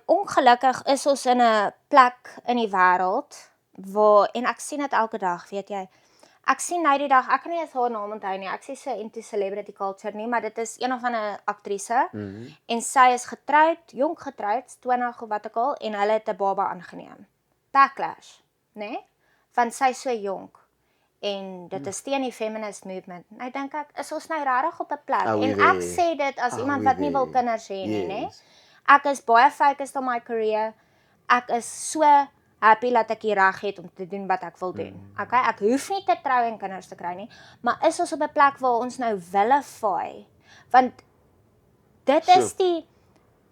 A: ongelukkig is ons in 'n plek in die wêreld waar en ek sien dit elke dag, weet jy. Ek sien nou die dag, ek kan nie eens haar naam onthou nie. Ek sê so into celebrity culture nie, maar dit is een of ander aktrise en sy is getroud, jonk getroud, 20 of wat ook al en hulle het 'n baba aangeneem. Backlash, né? Want sy is so jonk. En dit is teen die feminist movement. Nou dink ek, is ons nou regtig op 'n plek en ek sê dit as iemand wat nie wil kinders hê nie, né? Ek is baie focused on my career. Ek is so happy dat ek die reg het om te doen wat ek wil doen. Okay, ek hoef nie te trou en kinders te kry nie, maar is ons op 'n plek waar ons nou vilify? Want dit is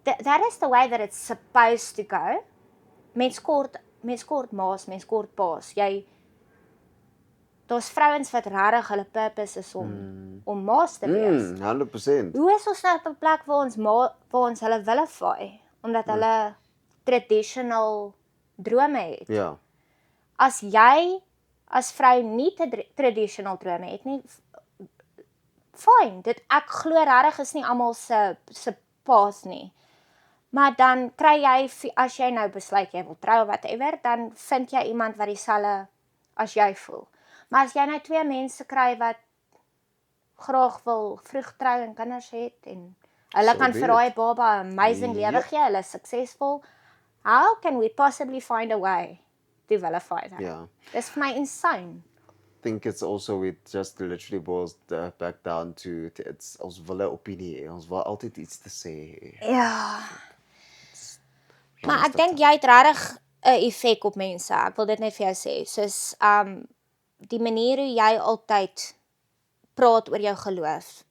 A: that is the way that it's supposed to go. Mens kort maas, mens kort paas. Daar's vrouens wat regtig hulle purpose is om maas te wees.
B: 100%.
A: Hoe is ons nou op 'n plek waar ons hulle vilify omdat hulle traditional drome het?
B: Ja.
A: As jy as vrou nie traditional drome het nie, fine. Ek glo regtig is nie almal se path nie. Maar dan kry jy as jy nou besluit jy wil trou whatever, dan vind jy iemand wat dieselfde as jy voel. Maar as jy nou twee mense kry wat graag wil vroeg trou en kinders het en hulle kan vir daai baba 'n amazing lewe gee, hulle is suksesvol, how can we possibly find a way to vilify that?
B: Ja.
A: Dis vir my insane.
B: I think it's also it just literally boils back down to it's ons wil 'n opinie hê. Ons wil altyd iets te sê hê.
A: Ja. Maar ek dink jy het regtig 'n effek op mense. Ek wil dit net vir jou sê. Soos die manier hoe jy altyd praat oor jou geloof,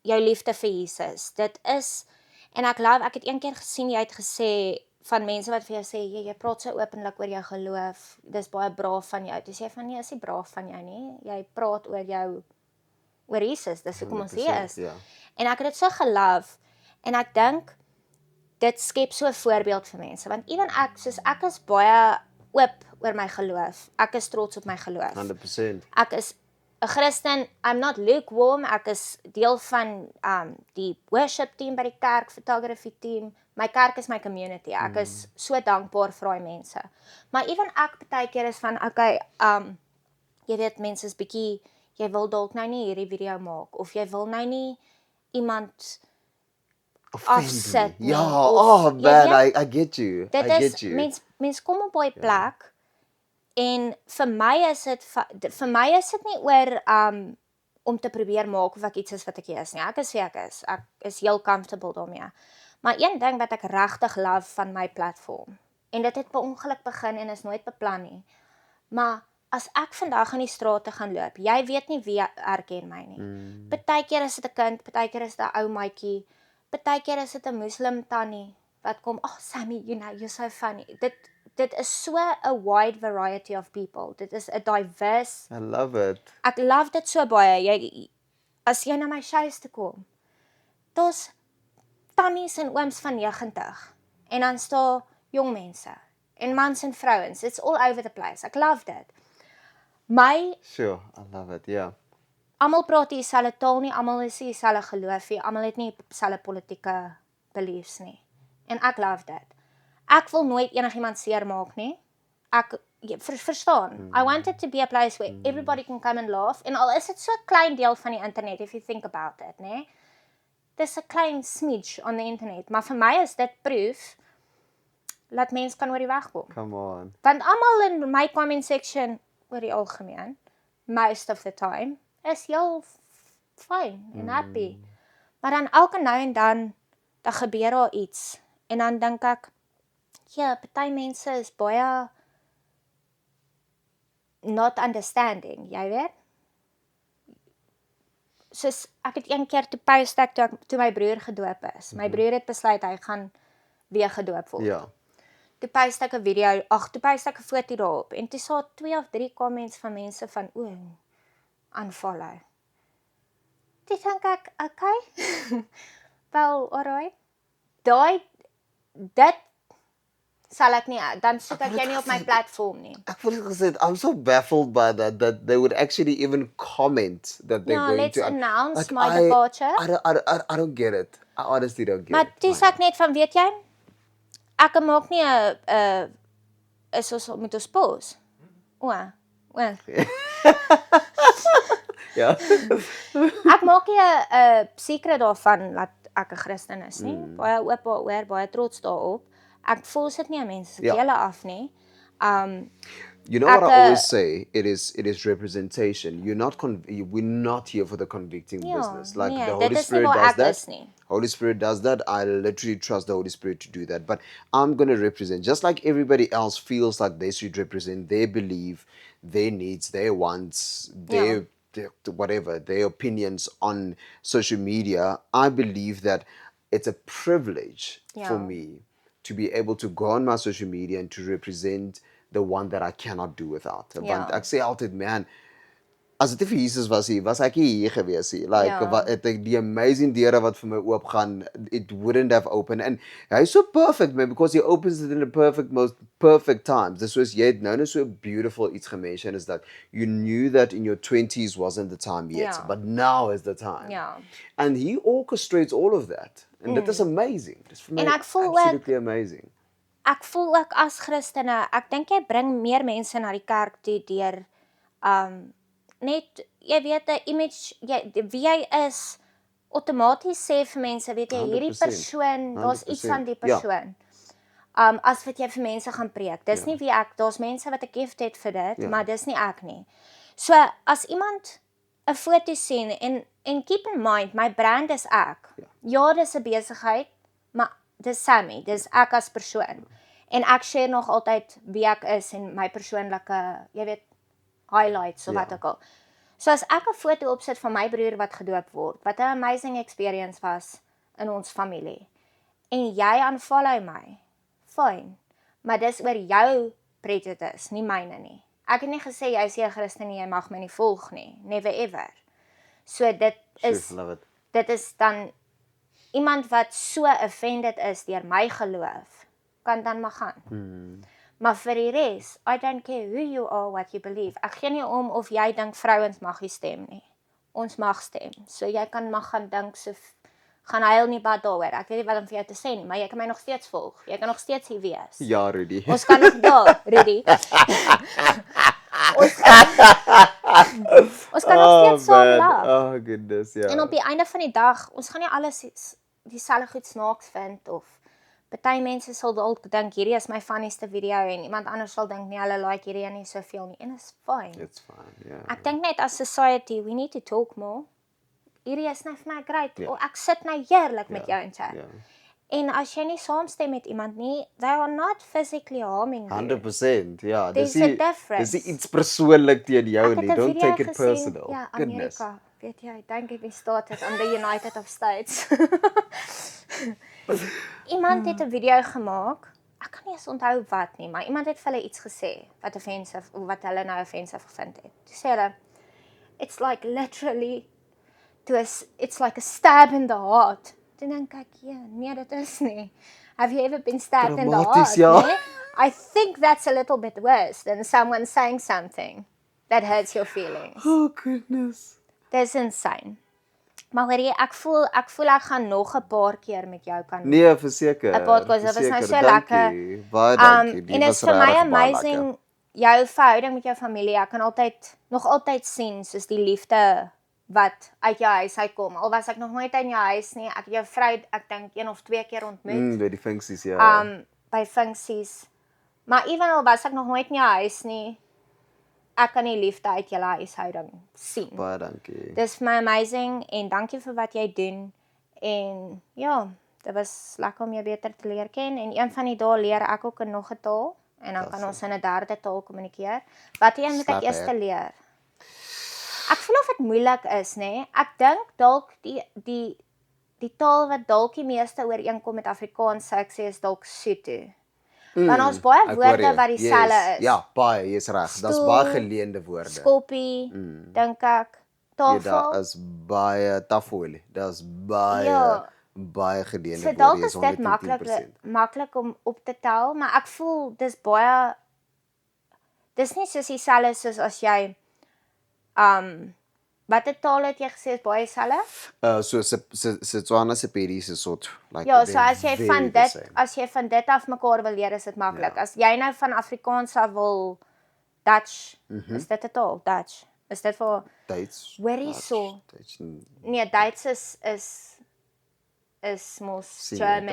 A: jou liefde vir Jesus. Dit is en ek het een keer gesien jy het gesê van mense wat vir jou sê, jy praat so openlik oor jou geloof, dis baie braaf van jou. Toe sê jy van, nee, is nie braaf van jou nie. Jy praat oor Jesus, dis hoekom ons hier
B: 100%,
A: is.
B: ja.
A: En ek het dit so geloof, en ek dink, dit skep so 'n voorbeeld vir mense, want ewen ek is baie oop oor my geloof. Ek is trots op my geloof.
B: 100%.
A: Ek is 'n Christen, I'm not lukewarm, ek is deel van die worship team by die kerk, photography team. My kerk is my community. Ek is so dankbaar vir daai mense. Maar ewen ek baie keer is van, okay, jy weet mense is bietjie, jy wil dalk nou nie hierdie video maak of jy wil nou nie iemand afsit nie.
B: Ja,
A: Of,
B: oh man, I get you.
A: dit
B: I
A: is
B: get you.
A: mens kom op daai plek en vir my is dit nie oor om te probeer maak of ek iets is wat ek nie is nie. Ek is wie ek is. Ek is heel comfortable daarmee. Maar een ding wat ek regtig love van my platform, en dit het per ongeluk begin en is nooit beplan nie. Maar as ek vandag in die strate gaan loop, jy weet nie wie herken my nie. Partykeer is dit 'n kind, partykeer is dit 'n ou maatjie, partykeer is dit 'n moslim tannie wat kom, "Oh Sammy, you're so funny." Dit is so 'n wide variety of people. Dit is 'n diverse.
B: I love it.
A: Ek love dit so baie. As jy na my shows toe kom, daar's tannies en ooms van 90 en dan staan jong mense en mans en vrouens. It's all over the place. Ek love dit.
B: Sure, I love it. Yeah.
A: Almal praat dieselfde taal nie, almal is nie dieselfde geloof nie, almal het nie dieselfde politieke beliefs nie. En ek love dit. Ek wil nooit enigiemand seermaak nie. Verstaan. I want it to be a place where everybody can come and laugh. En al is dit so 'n klein deel van die internet, if you think about it, né? Dis 'n klein smidge on the internet, maar vir my is dit proof dat mense kan oor die weg kom.
B: Come on.
A: Want almal in my comment section oor die algemeen, most of the time, is heel fine en happy. Maar dan elke nou en dan gebeur daar iets. En dan dink ek, ja, party mense is baie not understanding, jy weet? Soos, ek het een keer toe post ek toe my broer gedoop is. My broer het besluit hy gaan weer gedoop word.
B: Ja.
A: Toe post ek 'n toe post ek 'n foto daarop en toe sal 2 of 3 comments van mense van unfollow. Toe dink ek, okay, wel, alright. Dit sal ek nie, dan soek ek jou nie op my platform nie.
B: Ek voel gesê, I'm so baffled by that they would actually even comment that they're
A: Ja,
B: going
A: let's
B: to
A: announce my departure.
B: I don't get it. I honestly don't get
A: Maar
B: it.
A: toe sê ek net van, weet jy, ek maak nie 'n is ons moet ons pos.
B: Ja.
A: Ek maak nie 'n secret daarvan dat ek 'n Christen is nie. Baie oop daaroor, baie trots daarop. Ek force dit nie aan mense se
B: Ja.
A: kele af nie.
B: You know what I
A: Ek,
B: always say? It is representation. We're not here for the convicting
A: Ja,
B: business. Like
A: nee,
B: the
A: dit
B: Holy
A: is nie
B: Spirit
A: waar
B: does
A: ek
B: that.
A: is nie.
B: Holy Spirit does that. I literally trust the Holy Spirit to do that. But I'm going to represent, just like everybody else feels like they should represent their belief, their needs, their wants, their whatever, their opinions on social media. I believe that it's a privilege for
A: Ja.
B: me to be able to go on my social media and to represent the one that I cannot do without. Want ek sê altyd, man, as dit nie vir Jesus was ek nie hier gewees nie. Like,
A: Ja.
B: die amazing deure wat vir my oopgaan, it wouldn't have opened. And hy's so perfect, man, because he opens it in the most perfect times. Dis soos jy het nou so beautiful iets gemention is that you knew that in your 20s wasn't the time yet,
A: Ja.
B: but now is the time.
A: Ja.
B: And he orchestrates all of that. And dit is amazing. Dis vir my
A: En ek voel
B: absolutely amazing.
A: Ek voel ook as Christene, ek dink jy bring meer mense na die kerk toe deur net, jy weet, 'n image, wie jy is, outomaties sê vir mense, weet jy, hierdie
B: 100%,
A: persoon, daar's iets aan die
B: 100%, ja.
A: persoon. As wat jy vir mense gaan preek. Dis nie wie ek, daar's mense wat 'n gift het vir dit, maar dis nie ek nie. So, as iemand 'n foto sien, en keep in mind, my brand is ek. Ja, dis 'n besigheid, maar dis Sammy, dis ek as persoon. En ek share nog altyd wie ek is en my persoonlike, jy weet, highlights of wat ook al. So as ek 'n foto opsit van my broer wat gedoop word, wat 'n amazing experience was in ons familie, en jy unfollow my, fyn. Maar dis oor jou prejudice, nie myne nie. Ek het nie gesê jy is 'n Christen nie, jy mag my nie volg nie, never ever. So dit is dan iemand wat so offended is deur my geloof, kan dan maar gaan. Maar vir die res, I don't care who you are, what you believe. Ek gee nie om of jy dink vrouens mag nie stem nie. Ons mag stem. So jy kan mag gaan dink gaan huil nie bad daaroor. Ek weet nie wat om vir jou te sê nie, maar jy kan my nog steeds volg. Jy kan nog steeds hier wees.
B: Ja, Rudy.
A: Ons kan nog daar, Rudy. ons kan nog steeds saam lag.
B: Oh goodness, ja.
A: En op die einde van die dag, ons gaan nie alles dieselfde goed snaaks vind of party mense sal dalk dink hierdie is my funnieste video en iemand anders sal dink nee, hulle like hierdie nie soveel nie. En is fine.
B: It's fine, ja.
A: Ek dink net as society, we need to talk more. Hierdie is nou vir my great. Ek sit nou heerlik met jou in chat. En as jy nie saamstem met iemand nie, they are not physically harming you.
B: 100%, ja.
A: There's a difference.
B: Dis iets persoonlik teen jou
A: Ek het
B: nie.
A: 'n
B: Don't
A: video
B: take it
A: gesien,
B: personal.
A: Ja,
B: Goodness.
A: Amerika. Weet jy, don't get me started on the United of States. Iemand het 'n video gemaak. Ek kan nie eens onthou wat nie, maar iemand het vir hulle iets gesê wat offensive of wat hulle nou offensive gevind het. Toe sê hulle, it's like literally it's like a stab in the heart. Toe dink ek, nee, dit is nie. Have you ever been stabbed in the heart?
B: Ja.
A: Nee? I think that's a little bit worse than someone saying something that hurts your feelings.
B: Oh goodness.
A: Dis insane. Maar hoorie, ek voel ek gaan nog 'n paar keer met jou kan
B: Nee, verseker.
A: 'n podcast. Dit was nou so
B: lekker. Baie dankie.
A: En dit is vir my amazing jou verhouding met jou familie. Ek kan nog altyd sien soos die liefde wat uit jou huis uitkom. Al was ek nog nooit in jou huis nie. Ek het jou vrou, ek dink 1 of 2 keer ontmoet.
B: By die funksies, ja.
A: By funksies. Maar ewenal was ek nog nooit in jou huis nie. Ek kan die liefde uit julle huishouding sien.
B: Baie dankie.
A: Dis vir my amazing en dankie vir wat jy doen. En ja, dit was lekker om jou beter te leer ken en een van die dae leer ek ook nog 'n taal en dan kan ons in 'n derde taal kommunikeer. Wat een moet ek eers leer? Ek voel of dit moeilik is, nê? Ek dink dalk die taal wat dalk die meeste ooreenkom met Afrikaans sou ek sê is dalk Sotho. Want ons baie woorde wat dieselfde is.
B: Ja, baie, jy's reg. Daar's baie geleende woorde.
A: Skoppie, dink ek. Tafel.
B: Ja, daar is baie tafel. Daar's baie geleende woorde.
A: So dalk is dit maklik om op te tel, maar ek voel dis nie soos dieselfde soos as jy watter taal het jy gesê is baie dieselfde?
B: So Setswana se Pedi se Sotho. Like
A: ja, so as jy van dit af mekaar wil leer, is dit maklik. As jy nou van Afrikaans af wil Dutch, is dit 'n taal, Dutch. Is dit vir
B: Duits?
A: Hoorie so. Nee, Duits is mos German.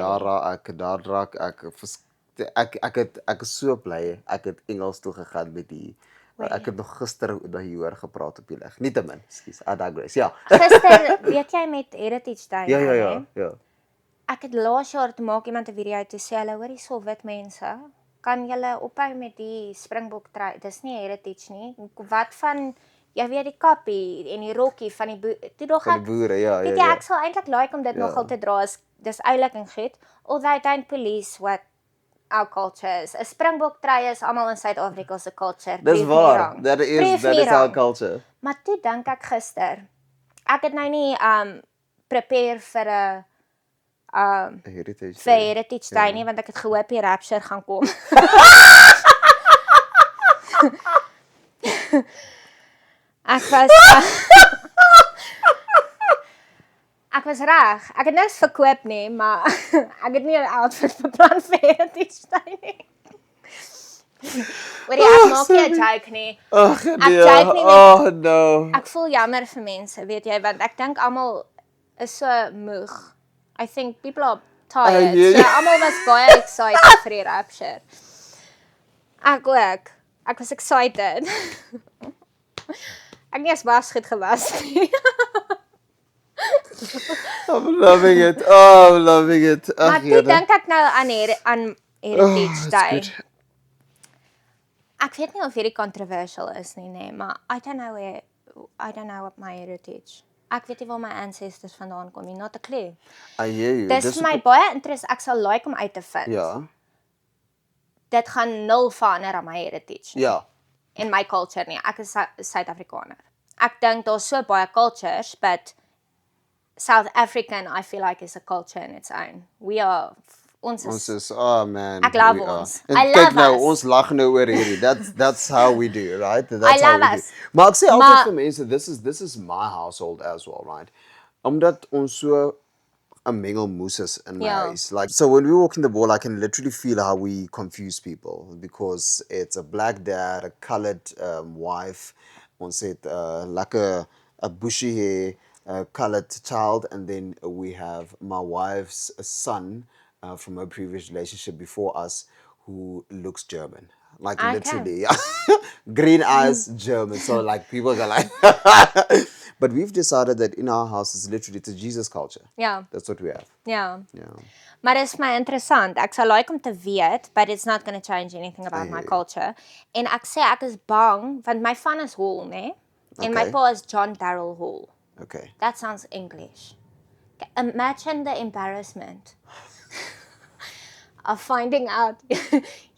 B: Ek is so bly ek het Engels toe gegaan met die ek het nog gister daaroor gepraat op die lig. Nietemin, ekskuus, I digress. Ja.
A: Gister, weet jy met Heritage Day?
B: Ja.
A: Ek het laas jaar te maak iemand 'n video toe sê hulle, hoorie so wit mense, kan julle ophou met die Springbok trui? Dis nie Heritage nie. Wat van jy weet die kappie en die rokkie van die
B: boere, ja.
A: Weet jy, ek sal eintlik like om dit nogal te dra. Dis oulik en goed. Although I don't police what our culture is. 'n Springbok trui is almal in Suid-Afrika se culture.
B: Dis waar. That is our culture.
A: Maar toe dink ek gister, ek het nou nie prepare vir 'n Heritage Day nie, want ek het gehoop die Rapture gaan kom. Ek was reg. Ek het niks verkoop nie, maar ek het nie 'n outfit beplan vir Heritage Day nie. Weet jy, ek maak nie 'n joke nie.
B: Ag nee. No.
A: Ek voel jammer vir mense, weet jy, want ek dink almal is so moeg. I think people are tired. So almal was baie excited vir die Rapture. Ek ook. Ek was excited. Ek nie eens was goed gewas nie.
B: I'm loving it. Oh, I'm loving it.
A: Maar toe dink ek nou aan Heritage Day. Ek weet nie of hierdie controversial is nie, maar I don't know what my heritage. Ek weet nie waar my ancestors vandaan kom nie, not a clue.
B: I hear you.
A: Dis vir my baie interessant. Ek sal like om uit te vind.
B: Ja.
A: dit gaan nul verander aan my heritage nie.
B: Ja.
A: En my culture nie. Ek is Suid-Afrikaner. Ek dink daar's so baie cultures, but South African, I feel like, is a culture in its own. We are, ons
B: Ons
A: is,
B: is, oh man.
A: Ek love
B: we are.
A: ons.
B: En
A: I
B: kyk
A: love
B: nou,
A: us.
B: ons lag nou oor hierdie. That's how we do, right? That's
A: I
B: how
A: love
B: we
A: us.
B: do. Maar ek sê altyd
A: Maar-
B: vir mense, this is my household as well, right? Omdat ons so 'n mengelmoes is in my
A: Ja.
B: huis. Like, so when we walk in the mall, I can literally feel how we confuse people because it's a black dad, a colored wife, ons het lekker 'n bushy hair, colored child, and then we have my wife's son from her previous relationship before us who looks German. Like
A: Okay.
B: literally, green eyes, German. So like people go like, but we've decided that in our house it's a Jesus culture.
A: ja,
B: That's what we have.
A: ja.
B: Yeah.
A: Maar dit is my interessant. Ek sal like om te weet, but it's not going to change anything about my culture. En ek sê ek is bang, want my van is Hall, né? En my
B: Okay.
A: pa is John Darrell Hall.
B: Okay.
A: That sounds English. Imagine the embarrassment of finding out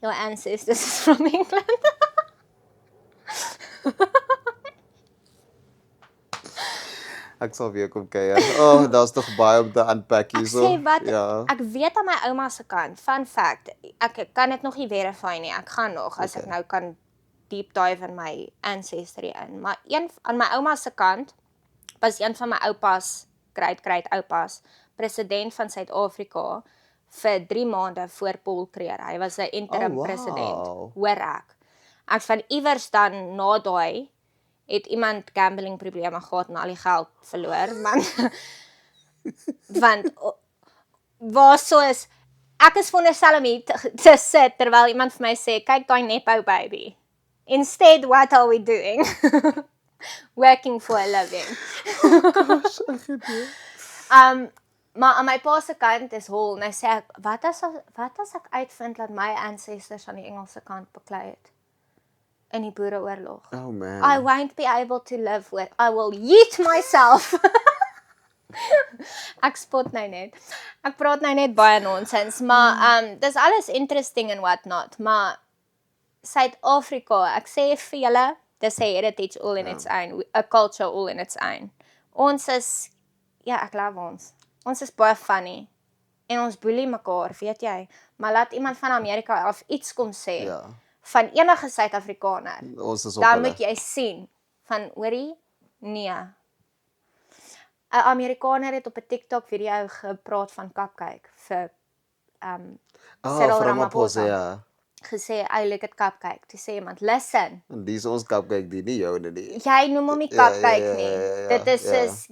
A: your ancestors is from England.
B: Ek sal weer kom kuier. Oh, daar's tog baie om te unpack
A: Ek
B: hierso.
A: sê wat,
B: Ja.
A: ek weet aan my ouma se kant, fun fact, ek kan dit nog nie verify nie, ek gaan nog, as ek
B: Okay.
A: nou kan deep dive in my ancestry in, maar aan my ouma se kant, was een van my oupas, great oupas, president van Suid-Afrika, vir 3 maande voor Paul Kruger, hy was 'n interim
B: Oh, wow.
A: president, hoor ek. Ek van iewers dan na daai, het iemand gambling probleme gehad en al die geld verloor, want waar soos ek is veronderstel om hier te sit terwyl iemand vir my sê kyk daai nepo baby. Instead, what are we doing? Working for a living.
B: Gosh, ek het nie.
A: Maar aan my pa se kant is Hall, nou sê ek wat as ek uitvind dat my ancestors aan die Engelse kant beklei het in die Boereoorlog.
B: Oh man.
A: I won't be able to live with. I will yeet myself. Ek spot nou net. Ek praat nou net baie nonsens, maar dis alles interesting and what not, maar Suid-Afrika, ek sê vir julle, dis 'n heritage all in its own, a culture all in its own. Ons is, ja, ek love ons. Ons is baie funny. En ons boelie mekaar, weet jy? Maar laat iemand van Amerika af iets kom sê.
B: Ja.
A: Van enige Suid-Afrikaner.
B: Ons is op
A: Dan
B: hulle.
A: moet jy sien van hoorie, nee. 'n Amerikaner het op 'n TikTok video gepraat van cupcake vir Cyril Ramaphosa.
B: Ja.
A: Gesê, "I look at cupcake." Toe sê iemand, "Listen,
B: En dis ons cupcake die nie joune nie.
A: jy noem hom nie
B: Ja,
A: cupcake nie. Dit is soos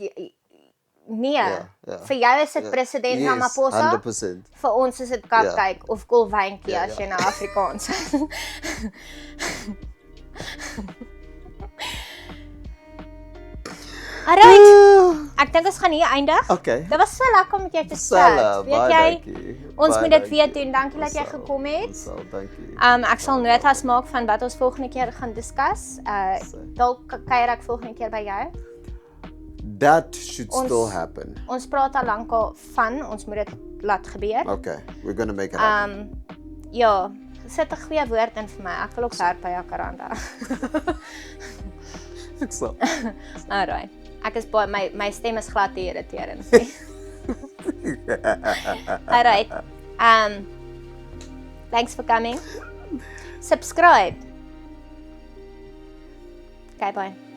A: nee.
B: Ja.
A: Vir jou is dit president
B: Yes,
A: Ramaphosa.
B: 100%.
A: Vir ons is dit cupcake of kolwyntjie
B: Ja,
A: as jy nou Afrikaans is. Alright, ek dink ons gaan hier eindig.
B: Okay.
A: Dit was so lekker om met jou te
B: Selle,
A: chat. Weet
B: baie
A: jy,
B: dankie.
A: ons
B: Baie
A: moet dit
B: dankie.
A: weer doen. Dankie dat jy
B: Sal,
A: gekom het.
B: Sal, dankie.
A: Ek sal notas maak van wat ons volgende keer gaan discuss. Dalk kuier ek volgende keer by jou.
B: That should
A: Ons-
B: still happen.
A: Ons praat al lankal van, ons moet dit laat gebeur.
B: Okay, we're gonna make it happen.
A: Ja, sit 'n goeie woord in vir my. Ek wil ook werk by Jacaranda.
B: Ek sal.
A: Alright. Ek is baie my stem is glad te irriterend. Alright. Thanks for coming. Subscribe. Okay, bye.